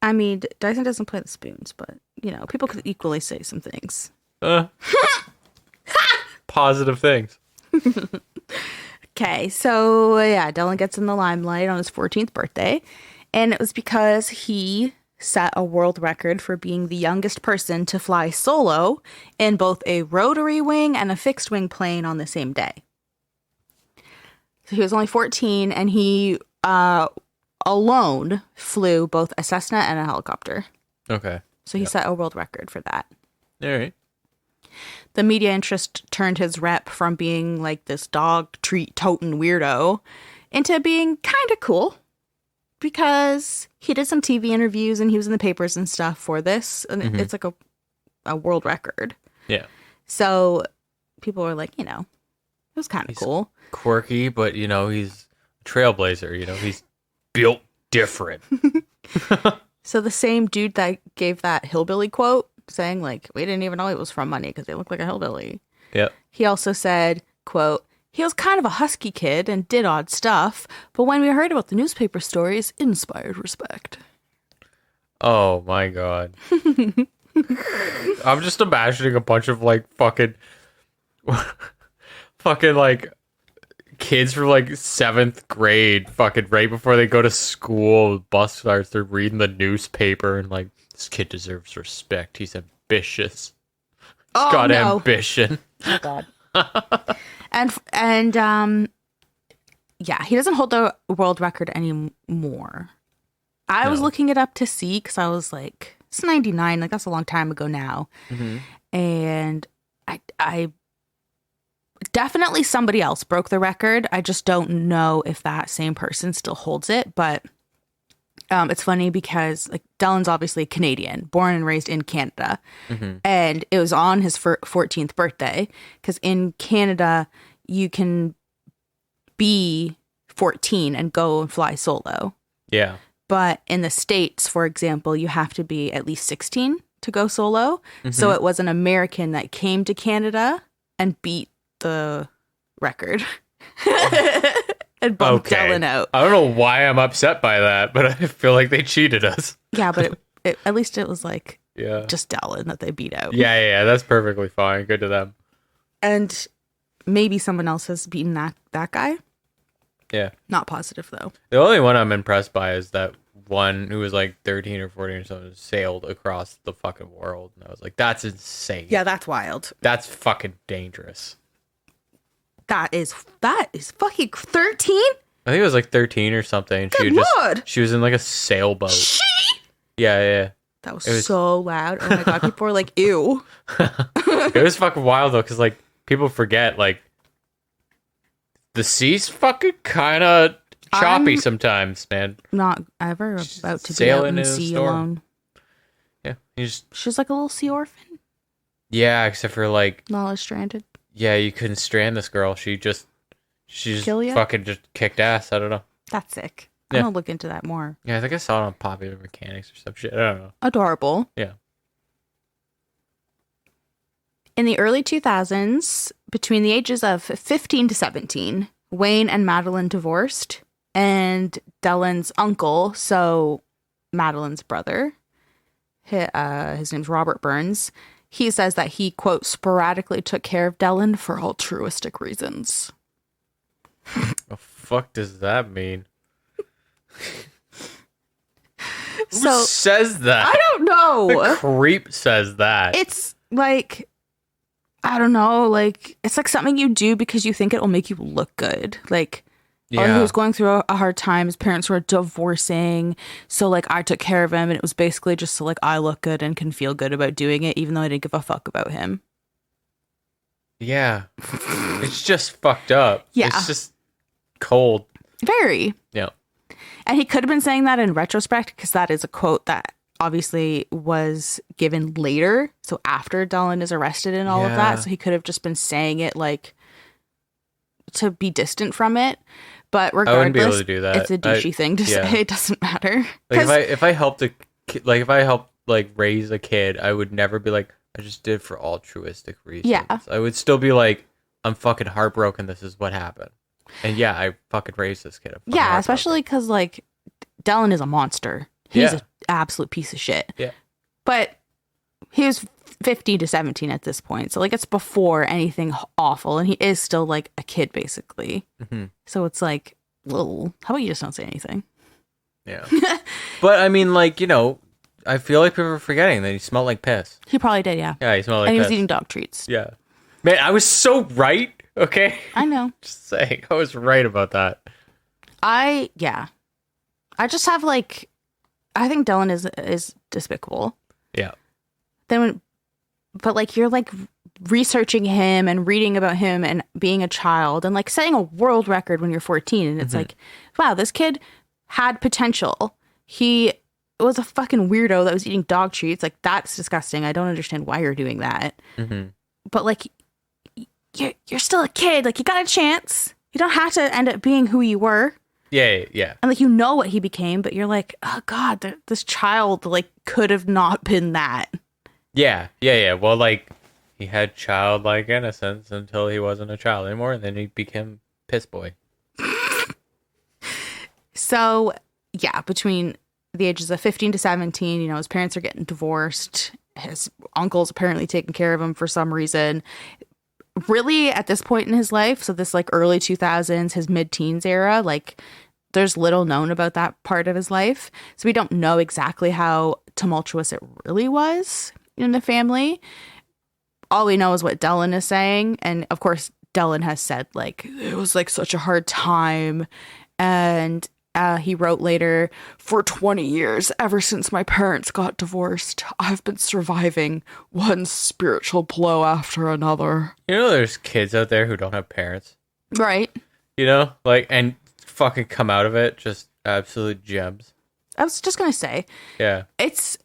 I mean, Dyson doesn't play the spoons, but, you know, people could equally say some things. Positive things. Okay, so, yeah, Dellen gets in the limelight on his 14th birthday, and it was because he set a world record for being the youngest person to fly solo in both a rotary wing and a fixed wing plane on the same day. So he was only 14, and he alone flew both a Cessna and a helicopter. Okay. So he set a world record for that. All right. The media interest turned his rep from being like this dog treat toting weirdo into being kind of cool, because he did some TV interviews and he was in the papers and stuff for this. And it's like a world record. Yeah. So people were like, you know, it was kind of cool. Quirky, but, you know, he's a trailblazer. You know, he's built different. So the same dude that gave that hillbilly quote saying, like, we didn't even know he was from Money because they look like a hillbilly. Yep. He also said, quote, he was kind of a husky kid and did odd stuff, but when we heard about the newspaper stories, it inspired respect. Oh, my God. I'm just imagining a bunch of, like, fucking, like, kids from, like, 7th grade, fucking right before they go to school, bus starts, they're reading the newspaper and, like, this kid deserves respect. He's ambitious. He's got ambition. Oh, God. and yeah, he doesn't hold the world record anymore. I was looking it up to see, because I was like, it's 99, like that's a long time ago now. And I definitely somebody else broke the record. I just don't know if that same person still holds it, but it's funny because like Dellen's obviously Canadian, born and raised in Canada. And it was on his 14th birthday, because in Canada you can be 14 and go and fly solo. Yeah. But in the States, for example, you have to be at least 16 to go solo. So it was an American that came to Canada and beat the record. And bumped Dellen out. I don't know why I'm upset by that, but I feel like they cheated us. Yeah, but at least it was like Yeah. just Dellen that they beat out. Yeah, that's perfectly fine. Good to them. And maybe someone else has beaten that guy. Yeah. Not positive, though. The only one I'm impressed by is that one who was like 13 or 14 or something sailed across the fucking world. And I was like, that's insane. Yeah, that's wild. That's fucking dangerous. That is fucking 13? I think it was like 13 or something. Good Lord. She was in like a sailboat. She? Yeah. That was so loud. Oh my God. People were like, ew. It was fucking wild though, because like people forget, like, the sea's fucking kind of choppy sometimes, man. Not ever about to be Sailing out in the in a sea storm. alone. Yeah. She's like a little sea orphan. Yeah, except for like, Not stranded. yeah, you couldn't strand this girl. She just Kill ya? fucking just kicked ass. I don't know. That's sick. Yeah. I'm going to look into that more. Yeah, I think I saw it on Popular Mechanics or some shit. I don't know. Adorable. Yeah. In the early 2000s, between the ages of 15 to 17, Wayne and Madeline divorced, and Dellen's uncle, so Madeline's brother, his name's Robert Burns, he says that he, quote, sporadically took care of Dellen for altruistic reasons. The fuck does that mean? So, Who says that? I don't know. The creep says that. It's like, I don't know, like, it's like something you do because you think it will make you look good. Like, oh, he was going through a hard time. His parents were divorcing. So, like, I took care of him. And it was basically just so, like, I look good and can feel good about doing it, even though I didn't give a fuck about him. Yeah. It's just fucked up. Yeah. It's just cold. Very. Yeah. And he could have been saying that in retrospect, because that is a quote that obviously was given later. So after Dellen is arrested and all of that. So he could have just been saying it, like, to be distant from it. But regardless, I wouldn't be able to do that. It's a douchey thing to say. It doesn't matter. Like if I helped if I helped like raise a kid, I would never be like, I just did for altruistic reasons. Yeah. I would still be like, I'm fucking heartbroken. This is what happened. And yeah, I fucking raised this kid. Yeah, especially because like Dellen is a monster. He's an absolute piece of shit. Yeah. But he was 15 to 17 at this point. So like it's before anything awful. And he is still like a kid basically. Mm-hmm. So it's like, whoa, how about you just don't say anything? Yeah. But I mean, like, you know, I feel like people are forgetting that he smelled like piss. He probably did, yeah. Yeah, he smelled like piss. And he piss. was eating dog treats. Yeah. Man, I was so right. Okay. I know. Just saying. I was right about that. I just have like, I think Dellen is despicable. Yeah. Then but like you're like researching him and reading about him and being a child and like setting a world record when you're 14, and it's like, wow, this kid had potential. He was a fucking weirdo that was eating dog treats. Like, that's disgusting. I don't understand why you're doing that. But like, you're still a kid. Like, you got a chance. You don't have to end up being who you were. Yeah. And like, you know what he became, but you're like, oh God, this child like could have not been that. Yeah. Well, like, he had childlike innocence until he wasn't a child anymore, and then he became piss boy. So, yeah, between the ages of 15 to 17, you know, his parents are getting divorced. His uncle's apparently taking care of him for some reason. Really, at this point in his life, so this like early 2000s, his mid-teens era, like there's little known about that part of his life. So we don't know exactly how tumultuous it really was in the family. All we know is what Dellen is saying. And of course, Dellen has said like, it was like such a hard time. And he wrote later, for 20 years, ever since my parents got divorced, I've been surviving one spiritual blow after another. You know, there's kids out there who don't have parents. Right. You know, like, and fucking come out of it just absolute gems. I was just going to say. Yeah. It's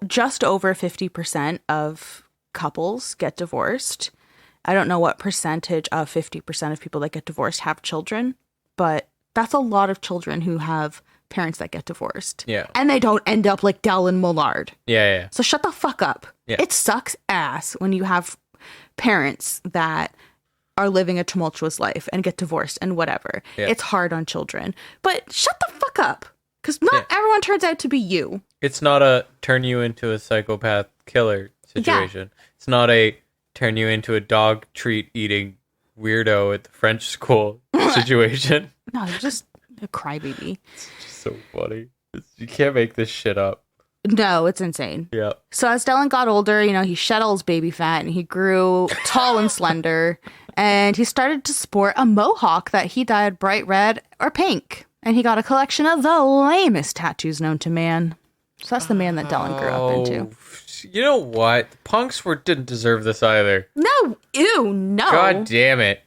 just over 50% of couples get divorced. I don't know what percentage of 50% of people that get divorced have children, but that's a lot of children who have parents that get divorced. Yeah. And they don't end up like Dellen Millard. Yeah. So shut the fuck up. Yeah. It sucks ass when you have parents that are living a tumultuous life and get divorced and whatever. Yeah. It's hard on children. But shut the fuck up. Because not everyone turns out to be you. It's not a turn you into a psychopath killer situation. Yeah. It's not a turn you into a dog treat eating weirdo at the French school situation. No, you're just a crybaby. It's just so funny. You can't make this shit up. No, it's insane. Yeah. So as Dellen got older, you know, he shed all his baby fat and he grew tall and slender. And he started to sport a mohawk that he dyed bright red or pink. And he got a collection of the lamest tattoos known to man. So that's the man that Dellen grew up into. You know what? The punks didn't deserve this either. No. Ew, no. God damn it.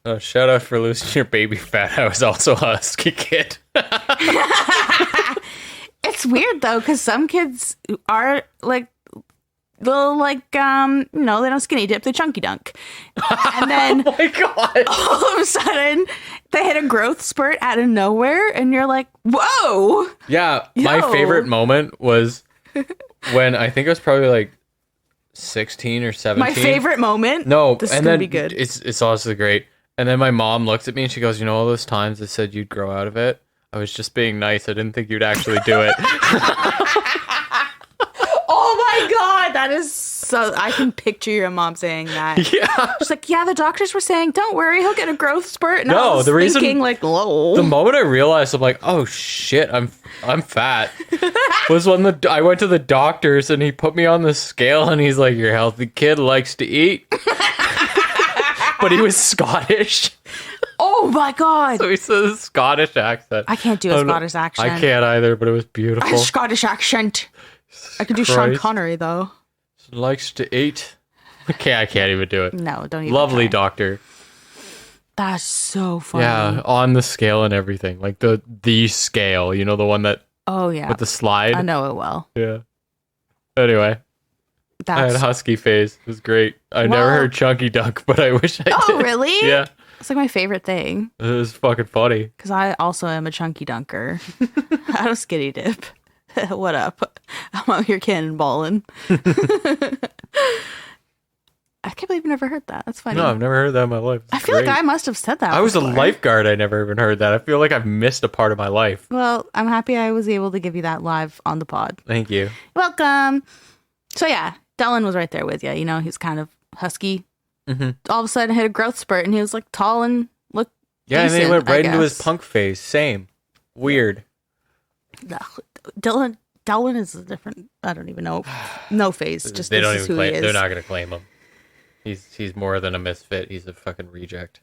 Oh, shout out for losing your baby fat. I was also a husky kid. It's weird, though, because some kids are, like, little, like, you know, they don't skinny dip, they chunky dunk. And then oh my God. all of a sudden, they hit a growth spurt out of nowhere, and you're like, whoa! Yeah, my favorite moment was when I think I was probably, like, 16 or 17. My favorite moment? No, this and is going to then be good. It's honestly great. And then my mom looked at me and she goes, you know, all those times I said you'd grow out of it? I was just being nice. I didn't think you'd actually do it. Oh my God, that is so... I can picture your mom saying that. Yeah. She's like, yeah, the doctors were saying, don't worry, he'll get a growth spurt. And I No, was the reason... thinking, like, whoa. The moment I realized, I'm like, oh shit, I'm fat. Was when I went to the doctors and he put me on the scale and he's like, your healthy kid likes to eat. But he was Scottish. Oh my God. So he said a Scottish accent. I can't do a Scottish accent. I can't either, but it was beautiful. A Scottish accent. I can do Sean Connery, though. Likes to eat. Okay, I can't even do it. No, don't even Lovely try. doctor. That's so funny. Yeah, on the scale and everything. Like the scale, you know, the one that... Oh, yeah. With the slide. I know it well. Yeah. Anyway. I had husky phase. It was great. I never heard chunky dunk, but I wish I did. Oh, really? Yeah. It's like my favorite thing. It was fucking funny. Because I also am a chunky dunker. I don't skinny dip. What up? I'm out here cannonballing. I can't believe you never heard that. That's funny. No, I've never heard that in my life. I feel like I must have said that I was before. a lifeguard. I never even heard that. I feel like I've missed a part of my life. Well, I'm happy I was able to give you that live on the pod. Thank you. Welcome. So yeah, Dellen was right there with you. You know, he's kind of husky. Mm-hmm. All of a sudden hit a growth spurt and he was like tall and looked Yeah, decent, and then he went right into his guess. punk phase. Same. Weird. Dellen is a different, I don't even know. No phase. Just They this don't is even who he claim. is. They're not going to claim him. He's more than a misfit. He's a fucking reject.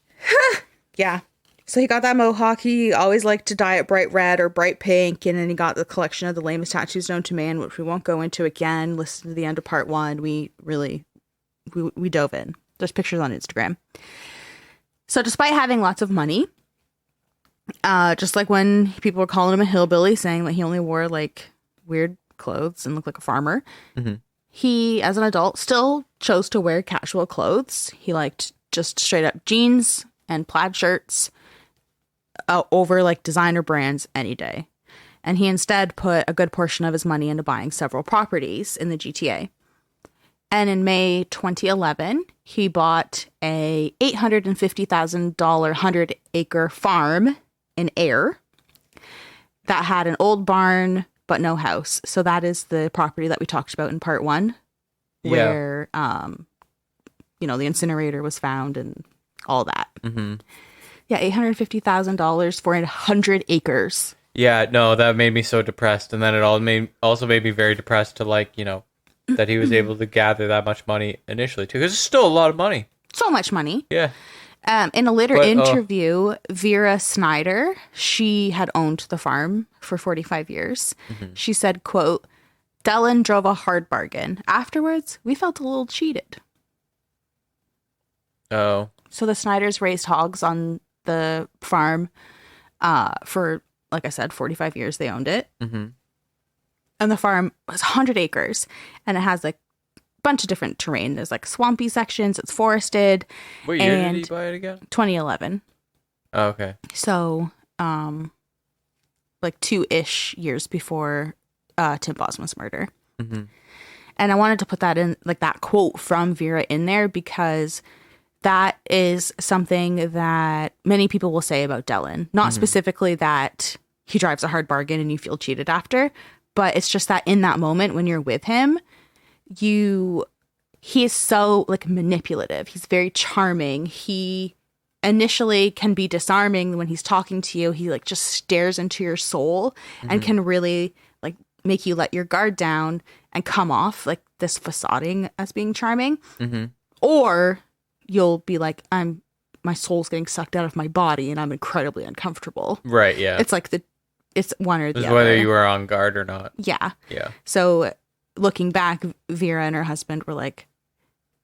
Yeah. So he got that mohawk. He always liked to dye it bright red or bright pink. And then he got the collection of the lamest tattoos known to man, which we won't go into again. Listen to the end of part 1. We dove in. There's pictures on Instagram. So despite having lots of money, just like when people were calling him a hillbilly, saying that he only wore like weird clothes and looked like a farmer, he, as an adult, still chose to wear casual clothes. He liked just straight up jeans and plaid shirts over like designer brands any day. And he instead put a good portion of his money into buying several properties in the GTA. And in May 2011, he bought a $850,000 100-acre farm in Ayr that had an old barn but no house. So that is the property that we talked about in part 1, where the incinerator was found and all that. Yeah, $850,000 for 100 acres. Yeah, no, that made me so depressed, and then it also made me very depressed to that he was able to gather that much money initially too, because it's still a lot of money. So much money. Yeah. In a later interview, Vera Snyder, she had owned the farm for 45 years. She said, quote, "Dellen drove a hard bargain. Afterwards, we felt a little cheated." Oh. So the Snyders raised hogs on the farm for, like I said, 45 years they owned it. And the farm was 100 acres, and it has like bunch of different terrain. There's like swampy sections, it's forested. What year did he buy it again? 2011. Oh, okay. So like 2-ish years before Tim Bosma's murder. And I wanted to put that in, like that quote from Vera in there, because that is something that many people will say about Dellen. Not specifically that he drives a hard bargain and you feel cheated after, but it's just that in that moment when you're with him, he is so like manipulative. He's very charming. He initially can be disarming when he's talking to you. He like just stares into your soul and can really like make you let your guard down and come off like this facading as being charming. Or you'll be like, my soul's getting sucked out of my body and I'm incredibly uncomfortable. Right, yeah. It's like it's one or the other. Whether you were on guard or not. Yeah. Yeah. So looking back, Vera and her husband were like,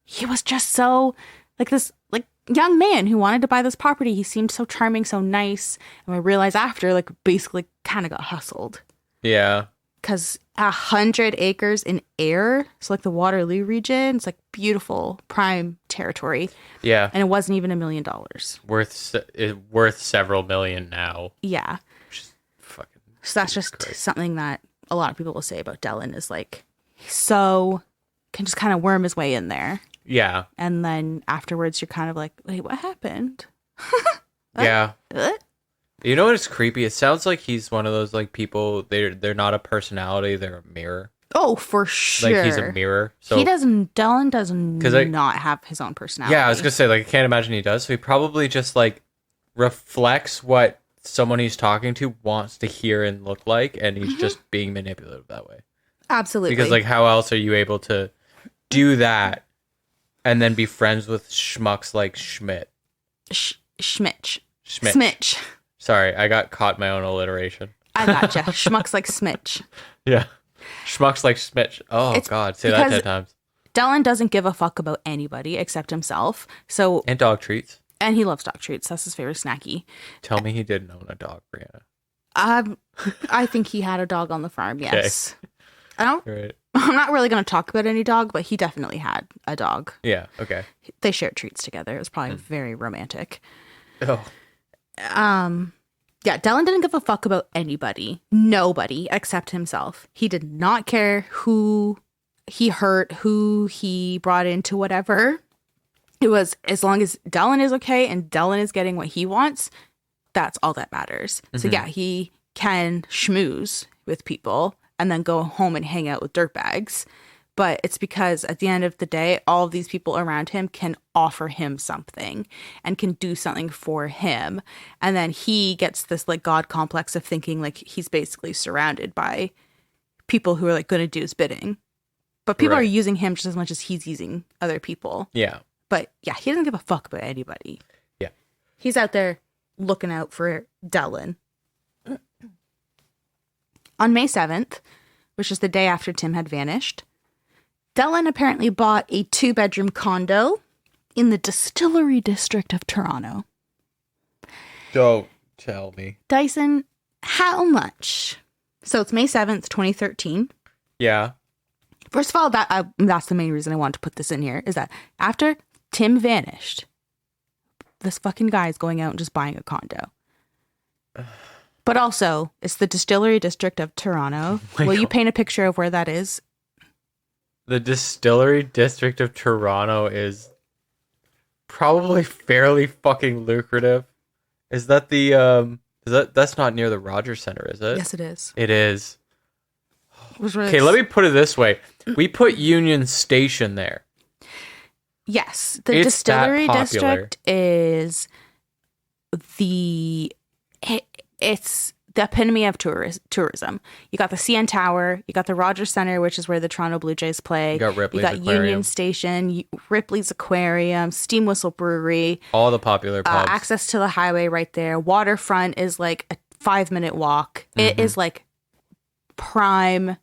he was just so like this like young man who wanted to buy this property. He seemed so charming, so nice. And I realized after, like, basically kind of got hustled. Yeah. Because 100 acres in Ayr, so like the Waterloo region, it's like beautiful prime territory. Yeah. And it wasn't even $1 million. Worth several million now. Yeah. Which is fucking. So that's just something that a lot of people will say about Dellen is like, so can just kind of worm his way in there. Yeah. And then afterwards you're kind of like, wait, what happened? Yeah. You know what is creepy? It sounds like he's one of those like people, they're not a personality, they're a mirror. Oh, for sure. Like he's a mirror. So Dellen does not have his own personality. Yeah, I was gonna say, like, I can't imagine he does. So he probably just like reflects what someone he's talking to wants to hear and look like, and he's just being manipulative that way. Absolutely. Because like, how else are you able to do and then be friends with schmucks like Schmidt? Schmitch. Smitch. Sorry, I got caught in my own alliteration. I gotcha. Schmucks like Smitch. Yeah. Schmucks like Smitch. Oh, God. Say that 10 times. Dellen doesn't give a fuck about anybody except himself. And dog treats. And he loves dog treats. That's his favorite snacky. Tell me he didn't own a dog, Brianna. I think he had a dog on the farm, yes. Okay. I'm not really going to talk about any dog, but he definitely had a dog. Yeah, okay. They shared treats together. It was probably very romantic. Oh. Yeah, Dellen didn't give a fuck about anybody. Nobody except himself. He did not care who he hurt, who he brought into whatever. It was as long as Dellen is okay and Dellen is getting what he wants, that's all that matters. So yeah, he can schmooze with people and then go home and hang out with dirtbags. But it's because at the end of the day, all of these people around him can offer him something and can do something for him. And then he gets this like God complex of thinking like he's basically surrounded by people who are like going to do his bidding. But people are using him just as much as he's using other people. Yeah. But yeah, he doesn't give a fuck about anybody. Yeah. He's out there looking out for Dellen. On May 7th, which is the day after Tim had vanished, Dellen apparently bought a 2-bedroom condo in the Distillery District of Toronto. Don't tell me. Dyson, how much? So it's May 7th, 2013. Yeah. First of all, that's the main reason I wanted to put this in here, is that after Tim vanished, this fucking guy is going out and just buying a condo. But also, it's the Distillery District of Toronto. Will you paint a picture of where that is? The Distillery District of Toronto is probably fairly fucking lucrative. Is that that's not near the Rogers Center, is it? Yes, it is. It is. Really Okay, let me put it this way. We put Union Station there. Yes, the It's Distillery that popular. District is it's the epitome of tourism. You got the CN Tower, you got the Rogers Center, which is where the Toronto Blue Jays play. You got Ripley's You got Aquarium. Union Station, Ripley's Aquarium, Steam Whistle Brewery, All the popular pubs. access to the highway right there. Waterfront is like a 5-minute walk. It is like prime.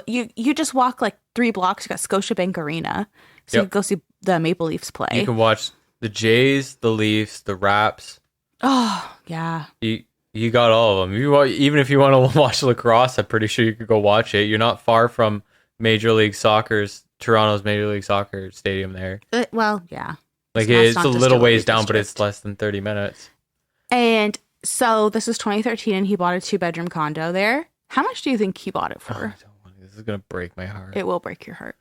You just walk like 3 blocks. You got Scotiabank Arena, so you Yep. go see the Maple Leafs play. You can watch the Jays, the Leafs, the Raps. Oh yeah. You got all of them. Even if you want to watch lacrosse, I'm pretty sure you could go watch it. You're not far from Toronto's Major League Soccer stadium there. Well, yeah. Like It's it's not a little Distillery ways down, but District. it's less than 30 minutes. And so this is 2013, and he bought a 2-bedroom condo there. How much do you think he bought it for? This is gonna break my heart. It will break your heart.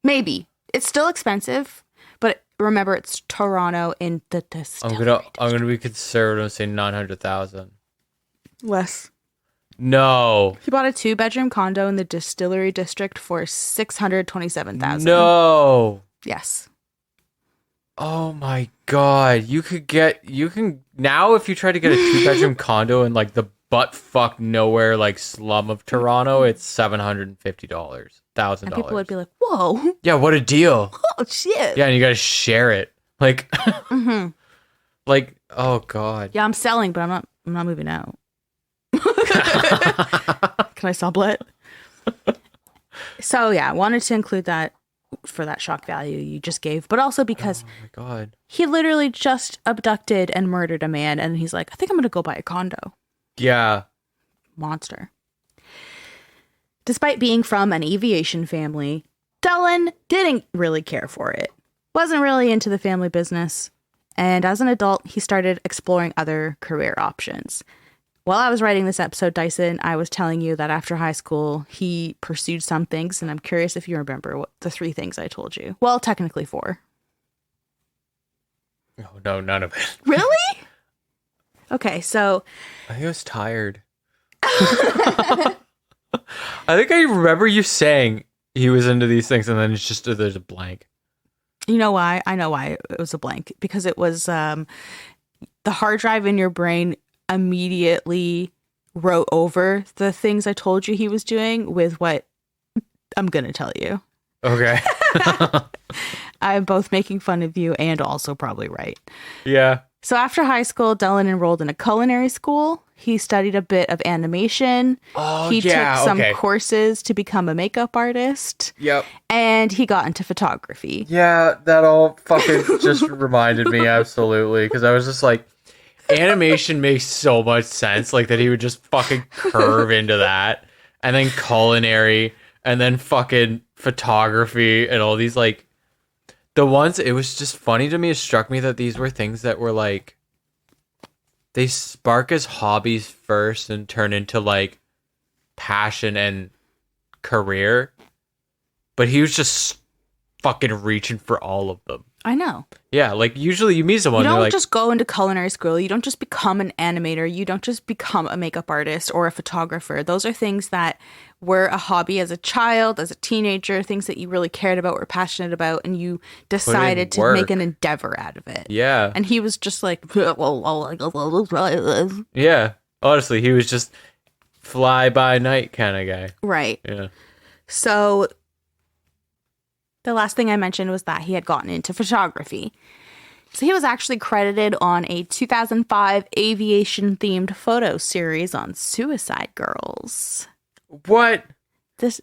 Maybe it's still expensive, but remember it's Toronto in the Distillery. I'm gonna be conservative and say 900,000. Less. No. He bought a 2-bedroom condo in the Distillery District for $627,000. No. Yes. Oh my god. You can now if you try to get a 2-bedroom condo in like the butt fuck nowhere like slum of Toronto, it's $750,000. And people would be like, "Whoa, Yeah, what a deal. oh shit!" Yeah, and you gotta share it. Like like, oh god. Yeah, I'm selling, but I'm not moving out. Can I sublet? So yeah, I wanted to include that for that shock value you just gave, but also because Oh my god. he literally just abducted and murdered a man, and he's like, I think I'm gonna go buy a condo. Yeah. Monster. Despite being from an aviation family, Dellen didn't really care for it. Wasn't really into the family business. And as an adult, he started exploring other career options. While I was writing this episode, Dyson, I was telling you that after high school, he pursued some things, and I'm curious if you remember what the 3 things I told you. Well, technically 4. Oh no, none of it. Really? Okay, so I think I was tired. I think I remember you saying he was into these things, and then it's just there's a blank. you know why? I know why it was a blank. Because it was the hard drive in your brain immediately wrote over the things I told you he was doing with what I'm going to tell you. Okay. I'm both making fun of you and also probably right. Yeah. So after high school, Dellen enrolled in a culinary school. He studied a bit of animation. Oh, he yeah, took some okay. courses to become a makeup artist. Yep. And he got into photography. Yeah, that all fucking just reminded me, absolutely. Because I was just like, animation makes so much sense. Like, that he would just fucking curve into that. And then culinary. And then fucking photography. And all these, like, the ones, it was just funny to me. It struck me that these were things that were, like, they spark as hobbies first and turn into, like, passion and career. But he was just fucking reaching for all of them. I know. Yeah, like, usually you meet someone You and don't they're like, just go into culinary school. You don't just become an animator. You don't just become a makeup artist or a photographer. Those are things that were a hobby as a child, as a teenager, things that you really cared about, were passionate about, and you decided to work. make an endeavor out of it. yeah. And he was just like, Yeah. Honestly, he was just fly by night kind of guy. right. Yeah. So the last thing I mentioned was that he had gotten into photography. So he was actually credited on a 2005 aviation-themed photo series on Suicide Girls. What?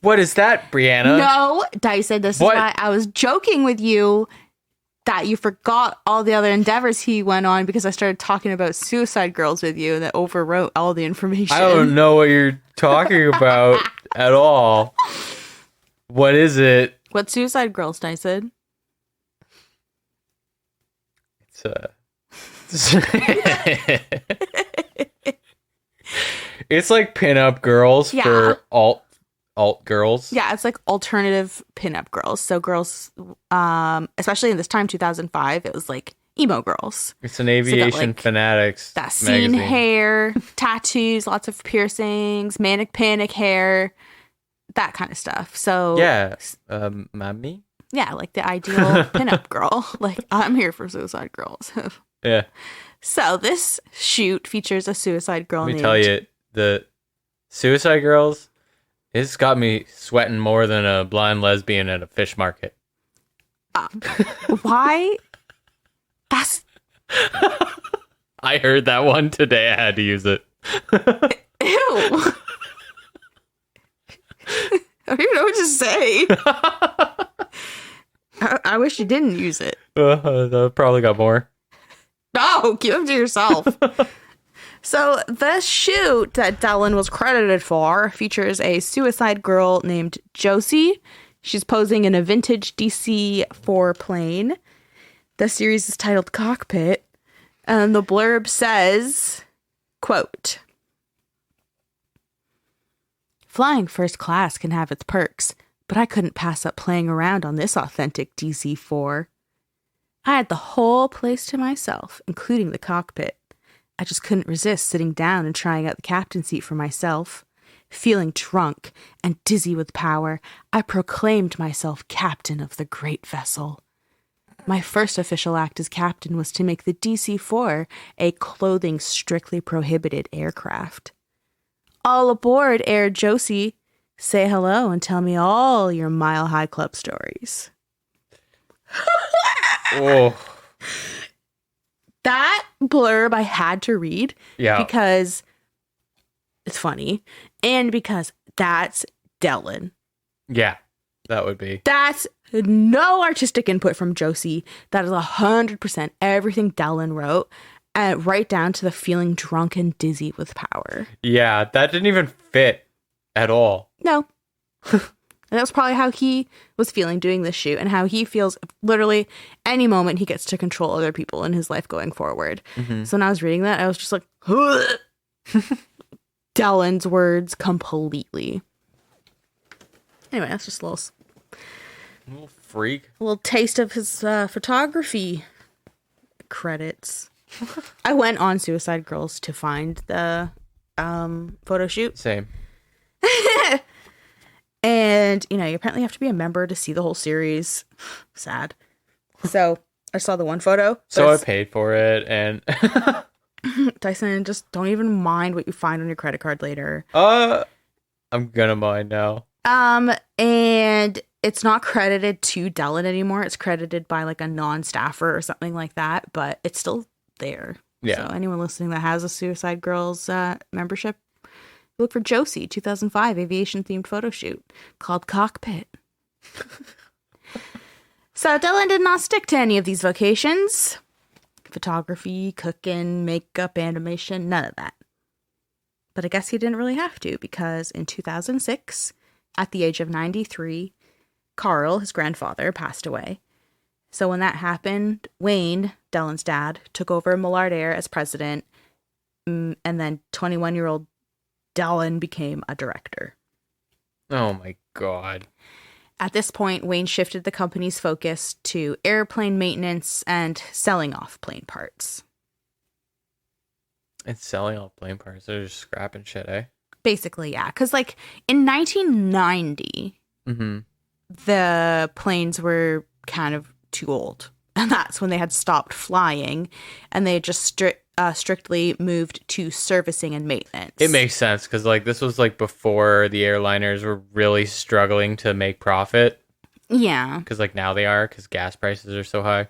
What is that, Brianna? No, Dyson, this is why I was joking with you that you forgot all the other endeavors he went on because I started talking about Suicide Girls with you and that overwrote all the information. I don't know what you're talking about at all. What is it? What's Suicide Girls, Dyson? It's like pinup girls for alt girls. Yeah, it's like alternative pinup girls. So girls, especially in this time, 2005, it was like emo girls. It's an aviation fanatics that scene magazine. Hair, tattoos, lots of piercings, manic panic hair, that kind of stuff. So yeah, mommy. Yeah, like the ideal pinup girl. Like, I'm here for Suicide Girls. Yeah. So this shoot features a suicide girl. Let me tell you, the Suicide Girls, it's got me sweating more than a blind lesbian at a fish market. Why? That's. I heard that one today. I had to use it. Ew. I don't even know what to say. I wish you didn't use it. I probably got more. No, keep them to yourself. So the shoot that Dellen was credited for features a suicide girl named Josie. She's posing in a vintage DC-4 plane. The series is titled Cockpit. And the blurb says, quote, "Flying first class can have its perks, but I couldn't pass up playing around on this authentic DC-4. I had the whole place to myself, including the cockpit. I just couldn't resist sitting down and trying out the captain seat for myself. Feeling drunk and dizzy with power, I proclaimed myself captain of the great vessel. My first official act as captain was to make the DC-4 a clothing strictly prohibited aircraft. All aboard, Air Josie. Say hello and tell me all your Mile High Club stories." Oh. That blurb I had to read because it's funny and because that's Dellen. Yeah, that would be. That's no artistic input from Josie. That is 100% everything Dellen wrote, right down to the feeling drunk and dizzy with power. Yeah, that didn't even fit at all. No. And that was probably how he was feeling doing this shoot and how he feels literally any moment he gets to control other people in his life going forward. Mm-hmm. So when I was reading that, I was just like, Dellen's words completely. Anyway, that's just a little freak. A little taste of his photography credits. I went on Suicide Girls to find the photo shoot. Same. And, you apparently have to be a member to see the whole series. Sad. So, I saw the one photo. So I paid for it, and... Dyson, just don't even mind what you find on your credit card later. I'm gonna mind now. And it's not credited to Dellen anymore. It's credited by, like, a non-staffer or something like that, but it's still there. Yeah. So, anyone listening that has a Suicide Girls membership, look for Josie 2005 aviation themed photo shoot called Cockpit. So Dellen did not stick to any of these vocations. Photography, cooking, makeup, animation, none of that. But I guess he didn't really have to because in 2006, at the age of 93, Carl, his grandfather, passed away. So when that happened, Wayne, Dellen's dad, took over Millard Air as president, and then 21-year-old Dellen became a director. Oh my God. At this point, Wayne shifted the company's focus to airplane maintenance and selling off plane parts. It's selling off plane parts. They're just scrapping shit, eh? Basically, yeah. Because, like, in 1990, the planes were kind of too old. And that's when they had stopped flying. And they just strictly moved to servicing and maintenance. It makes sense because like this was like before the airliners were really struggling to make profit. Yeah. Because like now they are because gas prices are so high.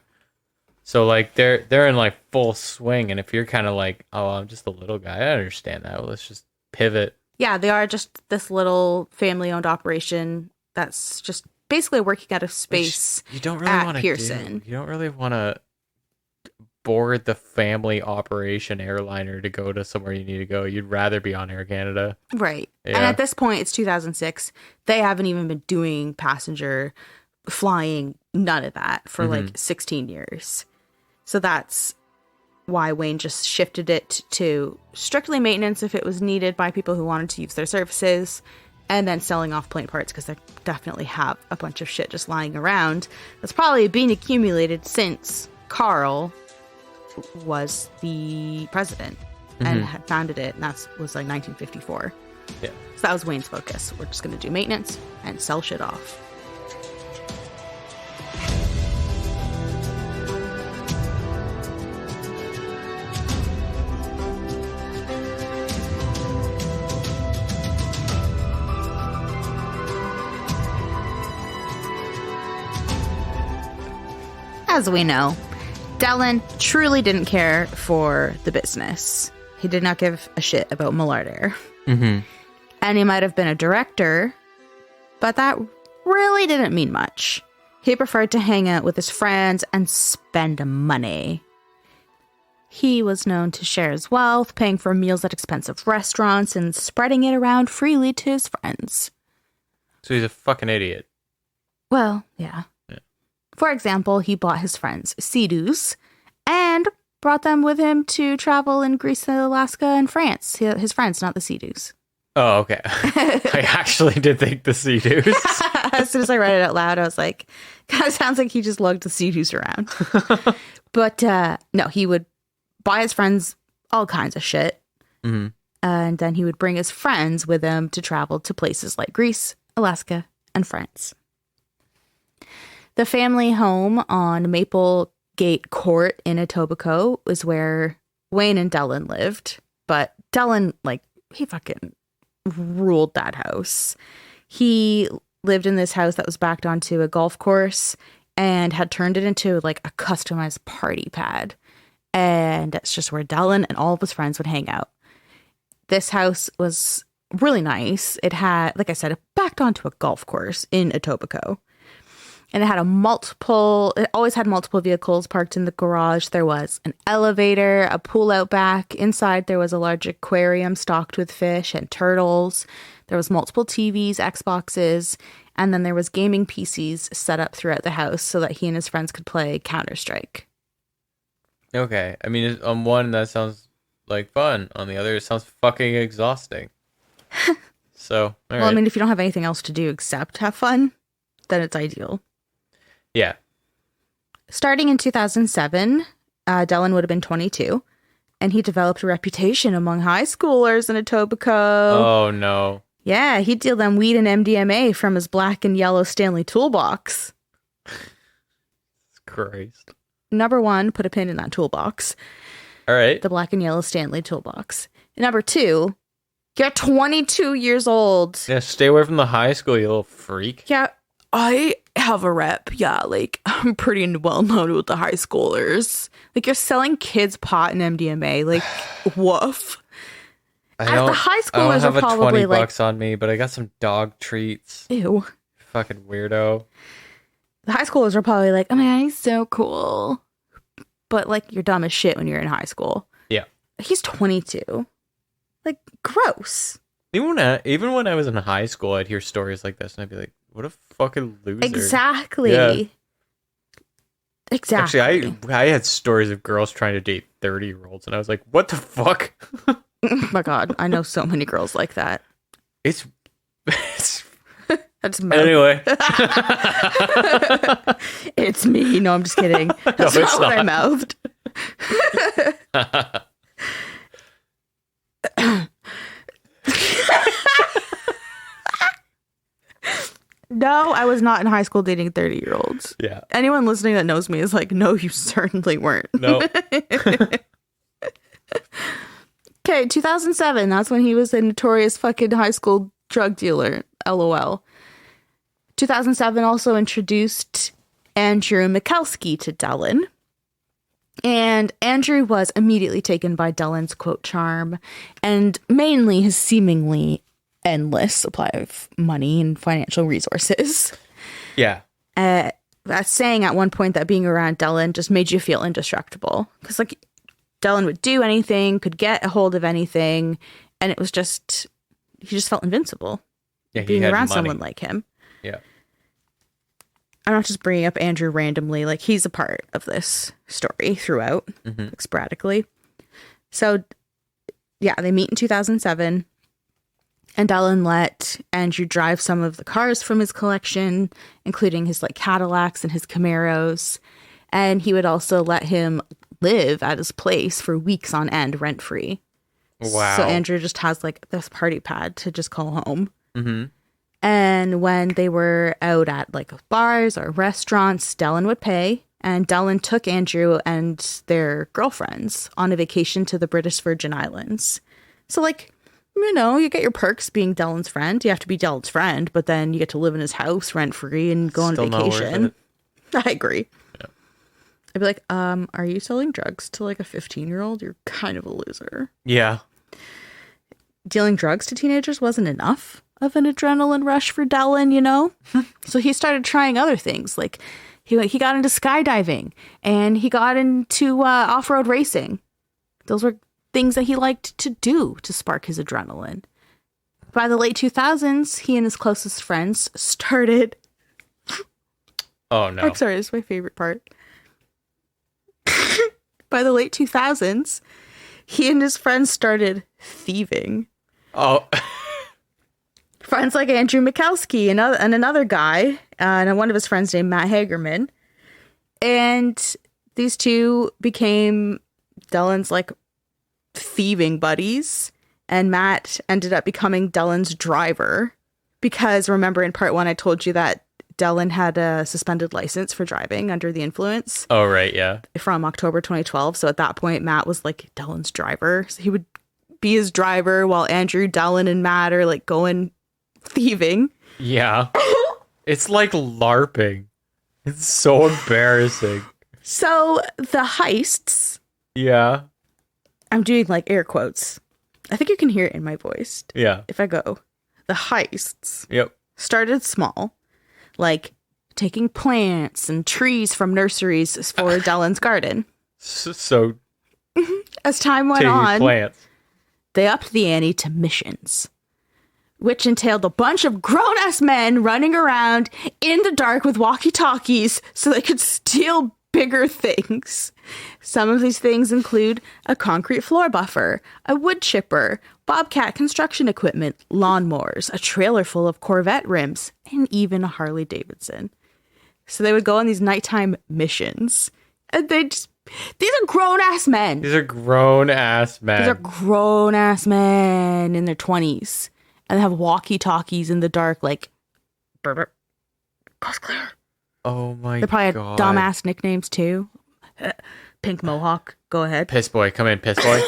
So like they're in like full swing, and if you're kind of like, oh, I'm just a little guy, I understand that. Well, let's just pivot. Yeah, they are just this little family-owned operation that's just basically working out of space. Which you don't really want to Pearson. You don't really want to board the family operation airliner to go to somewhere you need to go. You'd rather be on Air Canada. Right. Yeah. And at this point, it's 2006. They haven't even been doing passenger flying, none of that, for like 16 years. So that's why Wayne just shifted it to strictly maintenance if it was needed by people who wanted to use their services, and then selling off plane parts because they definitely have a bunch of shit just lying around that's probably been accumulated since Carl was the president and had founded it, and that was like 1954. Yeah. So that was Wayne's focus. We're just going to do maintenance and sell shit off. As we know, Dellen truly didn't care for the business. He did not give a shit about Millard Air. And he might have been a director, but that really didn't mean much. He preferred to hang out with his friends and spend money. He was known to share his wealth, paying for meals at expensive restaurants and spreading it around freely to his friends. So he's a fucking idiot. Well, yeah. For example, he bought his friends Sea-Doos and brought them with him to travel in Greece, Alaska, and France. His friends, not the Sea-Doos. Oh, okay. I actually did think the Sea-Doos. As soon as I read it out loud, I was like, kind of sounds like he just lugged the Sea-Doos around. But no, he would buy his friends all kinds of shit. And then he would bring his friends with him to travel to places like Greece, Alaska, and France. The family home on Maple Gate Court in Etobicoke was where Wayne and Dellen lived. But Dellen, like, he fucking ruled that house. He lived in this house that was backed onto a golf course and had turned it into like a customized party pad. And that's just where Dellen and all of his friends would hang out. This house was really nice. It had, like I said, it backed onto a golf course in Etobicoke. And it always had multiple vehicles parked in the garage. There was an elevator, a pool out back. Inside, there was a large aquarium stocked with fish and turtles. There was multiple TVs, Xboxes, and then there was gaming PCs set up throughout the house so that he and his friends could play Counter-Strike. Okay. I mean, on one, that sounds like fun. On the other, it sounds fucking exhausting. So, all right. Well, I mean, if you don't have anything else to do except have fun, then it's ideal. Yeah. Starting in 2007, Dellen would have been 22, and he developed a reputation among high schoolers in Etobicoke. Oh, no. Yeah, he'd deal them weed and MDMA from his black and yellow Stanley toolbox. Christ. Number one, put a pin in that toolbox. All right. The black and yellow Stanley toolbox. Number two, you're 22 years old. Yeah, stay away from the high school, you little freak. Yeah, I have a rep. Yeah, like, I'm pretty well known with the high schoolers. Like, you're selling kids pot and MDMA. Like, woof. The high I schoolers don't have are a probably 20 like, bucks on me, but I got some dog treats. ew. Fucking weirdo. The high schoolers are probably like, oh my God, he's so cool. But, like, you're dumb as shit when you're in high school. Yeah. He's 22. Like, gross. Even when I was in high school, I'd hear stories like this, and I'd be like, what a fucking loser. Exactly. Yeah. Exactly. Actually, I had stories of girls trying to date 30-year-olds, and I was like, what the fuck? Oh my God, I know so many girls like that. It's That's anyway. It's me. No, I'm just kidding. That's No, not it's what I not. mouthed. No, I was not in high school dating 30-year-olds. Yeah. Anyone listening that knows me is like, no, you certainly weren't. No. Okay, 2007. That's when he was a notorious fucking high school drug dealer. LOL. 2007 also introduced Andrew Mikulski to Dellen. And Andrew was immediately taken by Dellen's quote charm and mainly his seemingly endless supply of money and financial resources. Yeah. That's saying at one point that being around Dellen just made you feel indestructible. Because, like, Dellen would do anything, could get a hold of anything, and it was just, he just felt invincible. Yeah, he being had around money. someone like him. Yeah. I'm not just bringing up Andrew randomly. Like, he's a part of this story throughout, like, sporadically. So, yeah, they meet in 2007. And Dellen let Andrew drive some of the cars from his collection, including his, like, Cadillacs and his Camaros. And he would also let him live at his place for weeks on end, rent-free. Wow. So Andrew just has, like, this party pad to just call home. Mm-hmm. And when they were out at, like, bars or restaurants, Dellen would pay. And Dellen took Andrew and their girlfriends on a vacation to the British Virgin Islands. So, like, you know, you get your perks being Dellen's friend. You have to be Dellen's friend, but then you get to live in his house rent-free and go on Still not worth vacation. it. I agree. Yeah. I'd be like, are you selling drugs to, like, a 15-year-old? You're kind of a loser. Yeah. Dealing drugs to teenagers wasn't enough of an adrenaline rush for Dellen, you know? So he started trying other things. Like, he got into skydiving, and he got into off-road racing. Those were things that he liked to do to spark his adrenaline. By the late 2000s, he and his closest friends started... Oh, no. I'm sorry, this is my favorite part. By the late 2000s, he and his friends started thieving. Oh. Friends like Andrew Mikowski and another guy, and one of his friends named Matt Hagerman. And these two became Dellen's, like, thieving buddies. And Matt ended up becoming Dellen's driver. Because, remember, in part one, I told you that Dellen had a suspended license for driving under the influence. Oh, right, yeah. From October 2012. So at that point, Matt was, like, Dellen's driver. So he would be his driver while Andrew, Dellen, and Matt are, like, going thieving. Yeah. It's like LARPing. It's so embarrassing. So the heists, Yeah. I'm doing, like, air quotes. I think you can hear it in my voice. Yeah. If I go, the heists Yep. started small, like taking plants and trees from nurseries for Dellen's garden. So As time went taking on, plants. they upped the ante to missions, which entailed a bunch of grown-ass men running around in the dark with walkie-talkies so they could steal bigger things. Some of these things include a concrete floor buffer, a wood chipper, Bobcat construction equipment, lawnmowers, a trailer full of Corvette rims, and even a Harley Davidson. So they would go on these nighttime missions, and these are grown-ass men. These are grown-ass men. These are grown-ass men in their 20s. And they have walkie-talkies in the dark, like, burp, burp, coast clear. Oh my They probably god. had dumbass nicknames, too. Pink Mohawk, go ahead. Piss boy, come in, piss boy.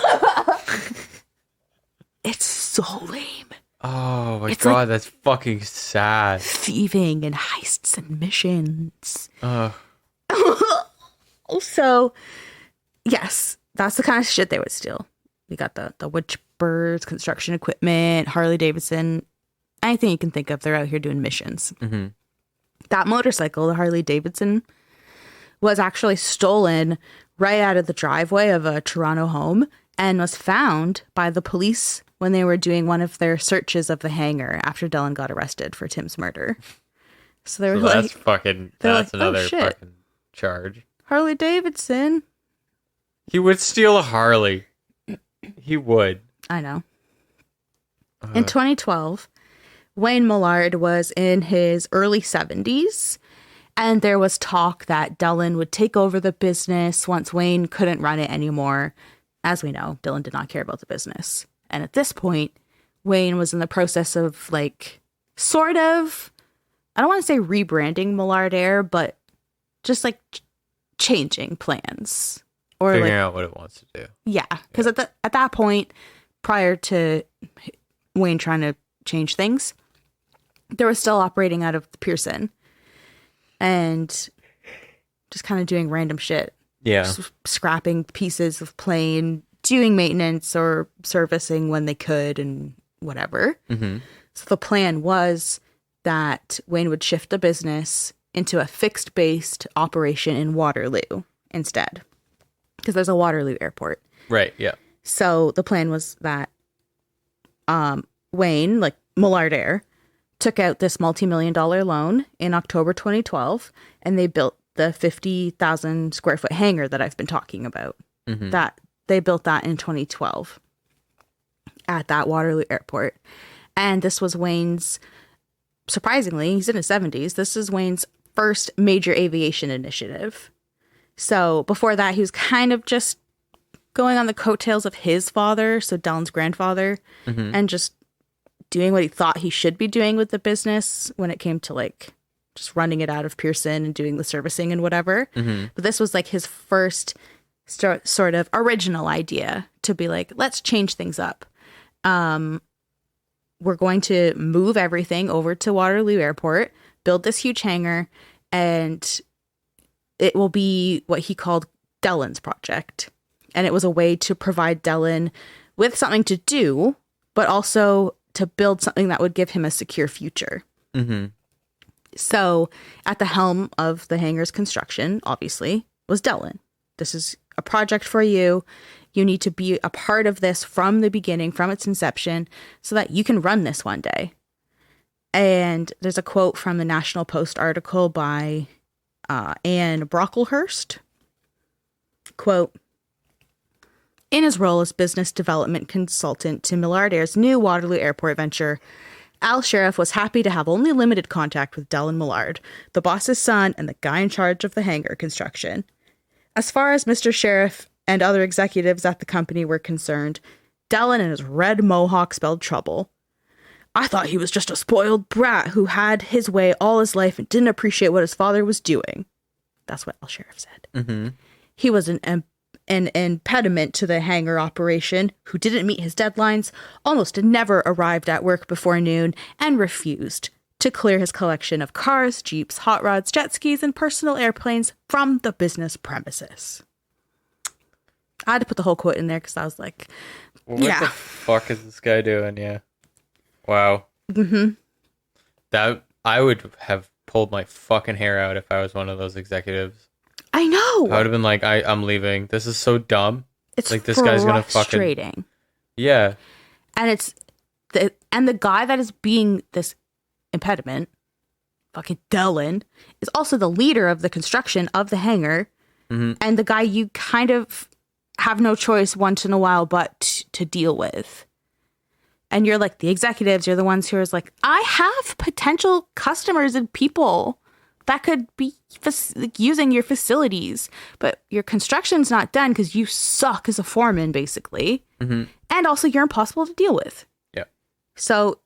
It's so lame. Oh my It's god, like- that's fucking sad. Thieving and heists and missions. Ugh. So, yes, that's the kind of shit they would steal. We got the wood chippers, construction equipment, Harley Davidson, anything you can think of. They're out here doing missions. Mm-hmm. That motorcycle, the Harley Davidson, was actually stolen right out of the driveway of a Toronto home and was found by the police when they were doing one of their searches of the hangar after Dellen got arrested for Tim's murder. So they were So like, that's fucking, they're that's like, "Oh, another shit. fucking charge. Harley Davidson. He would steal a Harley. He would. I know. In 2012, Wayne Millard was in his early 70s, and there was talk that Dellen would take over the business once Wayne couldn't run it anymore. As we know, Dellen did not care about the business. And at this point, Wayne was in the process of, like, sort of, I don't want to say rebranding Millard Air, but just, like, changing plans. Or Figuring like, out what it wants to do. yeah, because at that point, prior to Wayne trying to change things, they were still operating out of the Pearson and just kind of doing random shit. Yeah. Scrapping pieces of plane, doing maintenance or servicing when they could and whatever. Mm-hmm. So the plan was that Wayne would shift the business into a fixed-based operation in Waterloo instead, because there's a Waterloo airport. Right, yeah. So the plan was that Wayne, like Millard Air, took out this multi-million-dollar loan in October 2012, and they built the 50,000 square foot hangar that I've been talking about. Mm-hmm. That they built that in 2012 at that Waterloo airport. And this was Wayne's, surprisingly, he's in his 70s. This is Wayne's first major aviation initiative. So before that, he was kind of just going on the coattails of his father, so Dellen's grandfather, and just doing what he thought he should be doing with the business when it came to like just running it out of Pearson and doing the servicing and whatever. But this was like his first sort of original idea to be like, let's change things up. We're going to move everything over to Waterloo Airport, build this huge hangar, and it will be what he called Dellen's project. And it was a way to provide Dellen with something to do, but also to build something that would give him a secure future. So at the helm of the hangar's construction, obviously, was Dellen. This is a project for you. You need to be a part of this from the beginning, from its inception, so that you can run this one day. And there's a quote from the National Post article by Anne Brocklehurst. Quote, in his role as business development consultant to Millard Air's new Waterloo Airport venture, Al Sheriff was happy to have only limited contact with Dellen Millard, the boss's son and the guy in charge of the hangar construction. As far as Mr. Sheriff and other executives at the company were concerned, Dellen and his red mohawk spelled trouble. I thought he was just a spoiled brat who had his way all his life and didn't appreciate what his father was doing. That's what Al Sheriff said. He was an impediment to the hangar operation, who didn't meet his deadlines, almost never arrived at work before noon, and refused to clear his collection of cars, jeeps, hot rods, jet skis, and personal airplanes from the business premises. I had to put the whole quote in there because I was like, what the fuck is this guy doing? Yeah. Wow. That I would have pulled my fucking hair out if I was one of those executives. I know. I would have been like, I'm leaving. This is so dumb. It's like this guy's gonna fucking frustrating. Yeah. And it's the guy that is being this impediment, fucking Dellen, is also the leader of the construction of the hangar, and the guy you kind of have no choice once in a while but to deal with. And you're like, the executives, you're the ones who are like, I have potential customers and people that could be using your facilities, but your construction's not done because you suck as a foreman, basically. And also you're impossible to deal with. Yeah. So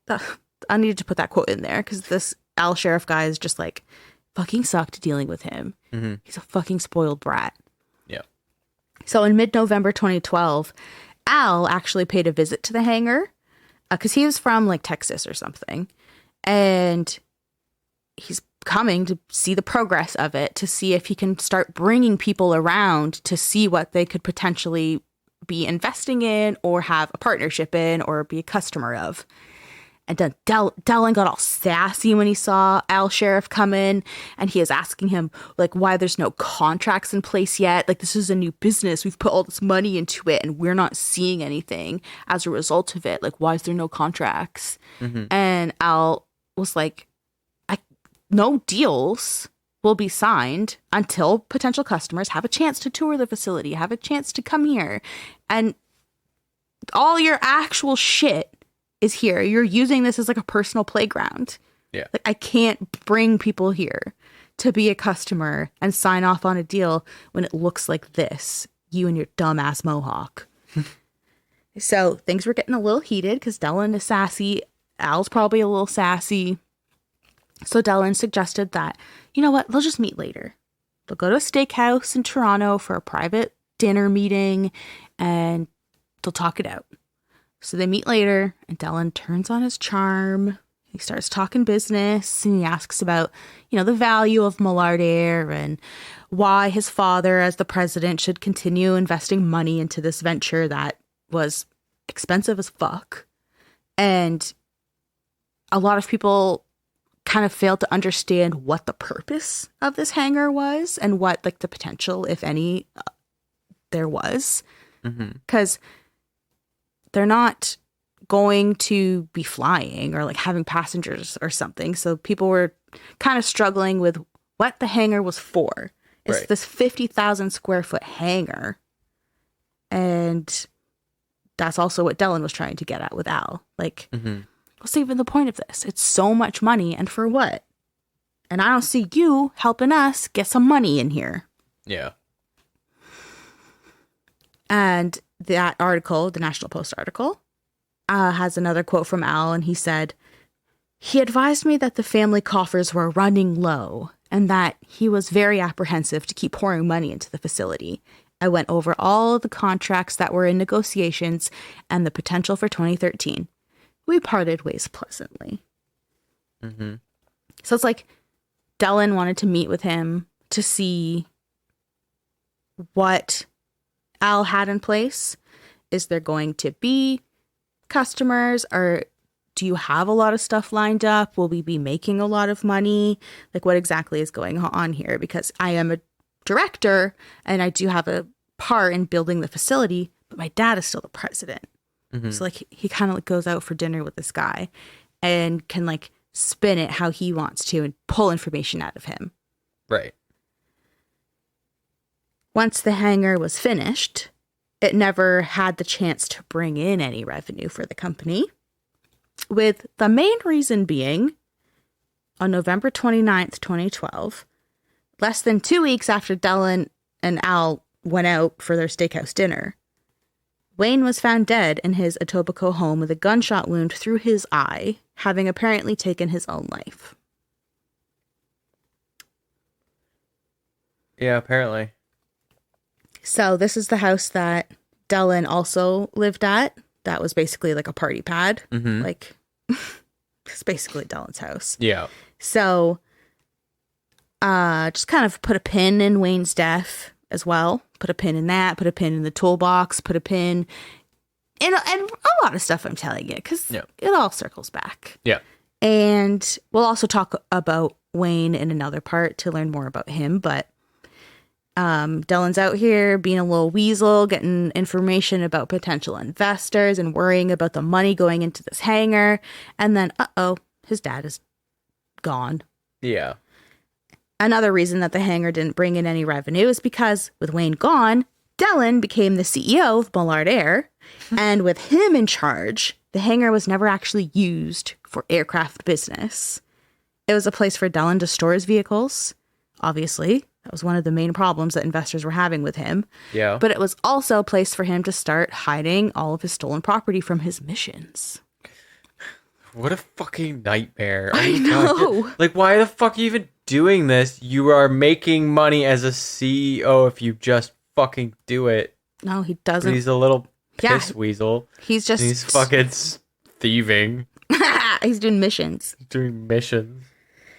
I needed to put that quote in there because this Al Sheriff guy is just like, fucking sucked dealing with him. He's a fucking spoiled brat. Yeah. So in mid-November 2012, Al actually paid a visit to the hangar because he was from like Texas or something. And he's coming to see the progress of it, to see if he can start bringing people around to see what they could potentially be investing in or have a partnership in or be a customer of. And then Dellen got all sassy when he saw Al Sheriff come in, and he is asking him like why there's no contracts in place yet. Like, this is a new business. We've put all this money into it and we're not seeing anything as a result of it. Like, why is there no contracts? And Al was like, no deals will be signed until potential customers have a chance to tour the facility, have a chance to come here. And all your actual shit is here. You're using this as like a personal playground. Yeah. Like, I can't bring people here to be a customer and sign off on a deal when it looks like this. You and your dumbass mohawk. So things were getting a little heated because Dellen is sassy. Al's probably a little sassy. So Dellen suggested that, you know what, they'll just meet later. They'll go to a steakhouse in Toronto for a private dinner meeting and they'll talk it out. So they meet later and Dellen turns on his charm. He starts talking business and he asks about, the value of Millard Air and why his father, as the president, should continue investing money into this venture that was expensive as fuck. And a lot of people kind of failed to understand what the purpose of this hangar was and what like the potential, if any, there was. Because they're not going to be flying or like having passengers or something. So people were kind of struggling with what the hangar was for. It's this 50,000 square foot hangar. And that's also what Dellen was trying to get at with Al. Like, what's even the point of this? It's so much money, and for what? And I don't see you helping us get some money in here. Yeah. And that article, the National Post article, has another quote from Al, and he said, "He advised me that the family coffers were running low and that he was very apprehensive to keep pouring money into the facility. I went over all the contracts that were in negotiations and the potential for 2013. We parted ways pleasantly." So it's like Dellen wanted to meet with him to see what Al had in place. Is there going to be customers, or do you have a lot of stuff lined up? Will we be making a lot of money? Like, what exactly is going on here? Because I am a director and I do have a part in building the facility, but my dad is still the president. So like he kind of like goes out for dinner with this guy and can like spin it how he wants to and pull information out of him. Right. Once the hangar was finished, it never had the chance to bring in any revenue for the company, with the main reason being on November 29th, 2012, less than 2 weeks after Dellen and Al went out for their steakhouse dinner, Wayne was found dead in his Etobicoke home with a gunshot wound through his eye, having apparently taken his own life. Yeah, apparently. So this is the house that Dellen also lived at. That was basically like a party pad. Like, it's basically Dellen's house. Yeah. So just kind of put a pin in Wayne's death as well. Put a pin in that. Put a pin in the toolbox. Put a pin in and a lot of stuff I'm telling you, because it all circles back. Yeah. And we'll also talk about Wayne in another part to learn more about him. But Dellen's out here being a little weasel, getting information about potential investors and worrying about the money going into this hangar. And then, his dad is gone. Yeah. Another reason that the hangar didn't bring in any revenue is because with Wayne gone, Dellen became the CEO of Millard Air. And with him in charge, the hangar was never actually used for aircraft business. It was a place for Dellen to store his vehicles, obviously. That was one of the main problems that investors were having with him. Yeah. But it was also a place for him to start hiding all of his stolen property from his missions. What a fucking nightmare. I know. Like, why the fuck are you even doing this? You are making money as a CEO if you just fucking do it. No, he doesn't. But he's a little piss weasel. He's just... He's fucking thieving. He's doing missions. Doing missions.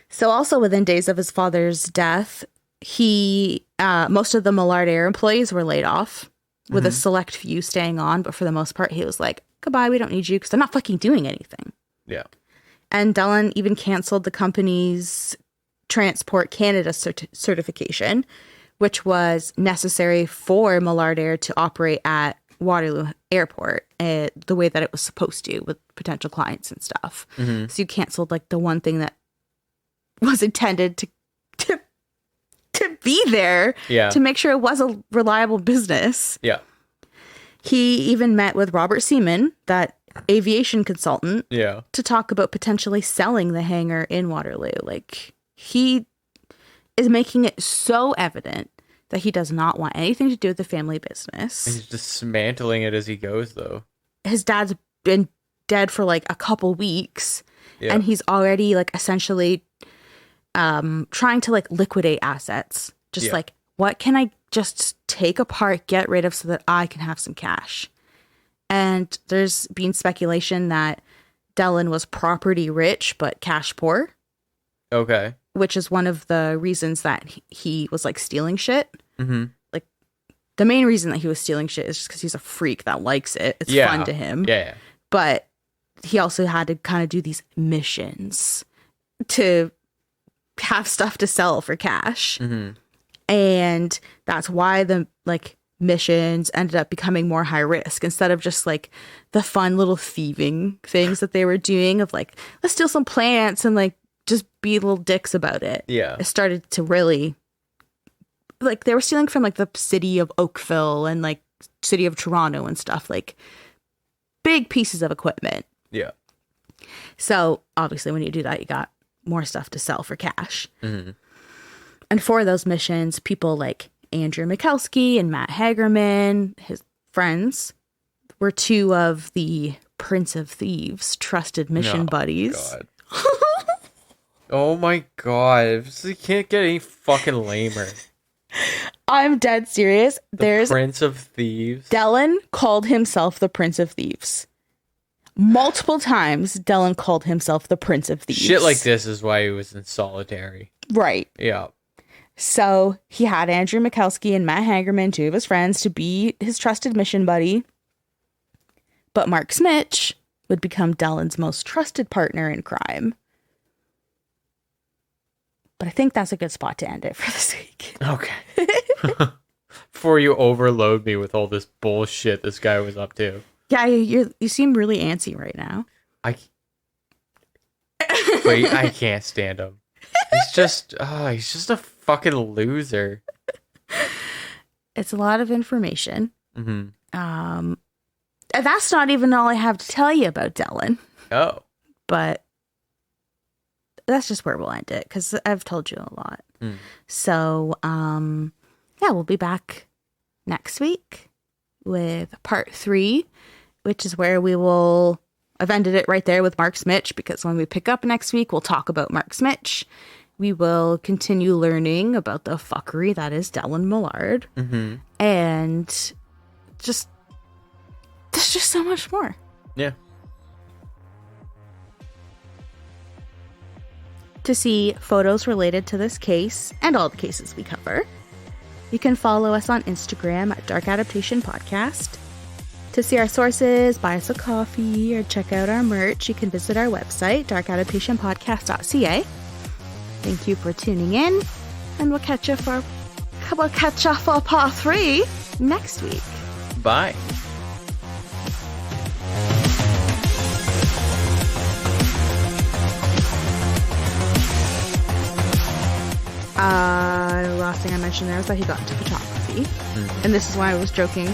So also within days of his father's death, most of the Millard Air employees were laid off, with a select few staying on. But for the most part, he was like, goodbye, we don't need you, because they're not fucking doing anything. Yeah. And Dellen even canceled the company's Transport Canada certification, which was necessary for Millard Air to operate at Waterloo Airport the way that it was supposed to, with potential clients and stuff. So you canceled like the one thing that was intended to be there, to make sure it was a reliable business. Yeah. He even met with Robert Seaman, that aviation consultant, Yeah. to talk about potentially selling the hangar in Waterloo. Like, he is making it so evident that he does not want anything to do with the family business. He's dismantling it as he goes, though. His dad's been dead for like a couple weeks, and he's already like essentially trying to like liquidate assets. Just like, what can I just take apart, get rid of so that I can have some cash? And there's been speculation that Dellen was property rich but cash poor, Okay. which is one of the reasons that he was like stealing shit. Mm-hmm. Like the main reason that he was stealing shit is just because he's a freak that likes it. It's fun to him. Yeah. But he also had to kind of do these missions to have stuff to sell for cash. Mm-hmm. And that's why the like missions ended up becoming more high risk instead of just like the fun little thieving things that they were doing of like, let's steal some plants and like just be little dicks about it. Yeah. It started to really like they were stealing from like the city of Oakville and like city of Toronto and stuff, like big pieces of equipment. Yeah. So obviously when you do that, you got more stuff to sell for cash. Mm-hmm. And for those missions, people like Andrew Mikowski and Matt Hagerman, his friends, were two of the Prince of Thieves' trusted mission buddies. God. Oh my god. You can't get any fucking lamer. I'm dead serious. There's Prince of Thieves. Dellen called himself the Prince of Thieves. Multiple times, Dellen called himself the Prince of Thieves. Shit like this is why he was in solitary. Right. Yeah. So he had Andrew Mikowski and Matt Hagerman, two of his friends, to be his trusted mission buddy. But Mark Smitch would become Dellen's most trusted partner in crime. But I think that's a good spot to end it for this week. Okay. Before you overload me with all this bullshit this guy was up to. Yeah, you seem really antsy right now. Wait, I can't stand him. He's just a fucking loser. It's a lot of information. Mm-hmm. And that's not even all I have to tell you about Dellen. Oh. But that's just where we'll end it because I've told you a lot. Mm. So, yeah, we'll be back next week with part 3, which is where I've ended it right there with Mark Smitch because when we pick up next week, we'll talk about Mark Smitch. We will continue learning about the fuckery that is Dellen Millard. Mm-hmm. And there's just so much more. Yeah. To see photos related to this case and all the cases we cover, you can follow us on Instagram at Dark Adaptation Podcast. To see our sources, buy us a coffee, or check out our merch, you can visit our website, darkadaptationpodcast.ca. Thank you for tuning in, and we'll catch you for part 3 next week. Bye. The last thing I mentioned there was that he got into photography. And this is why I was joking.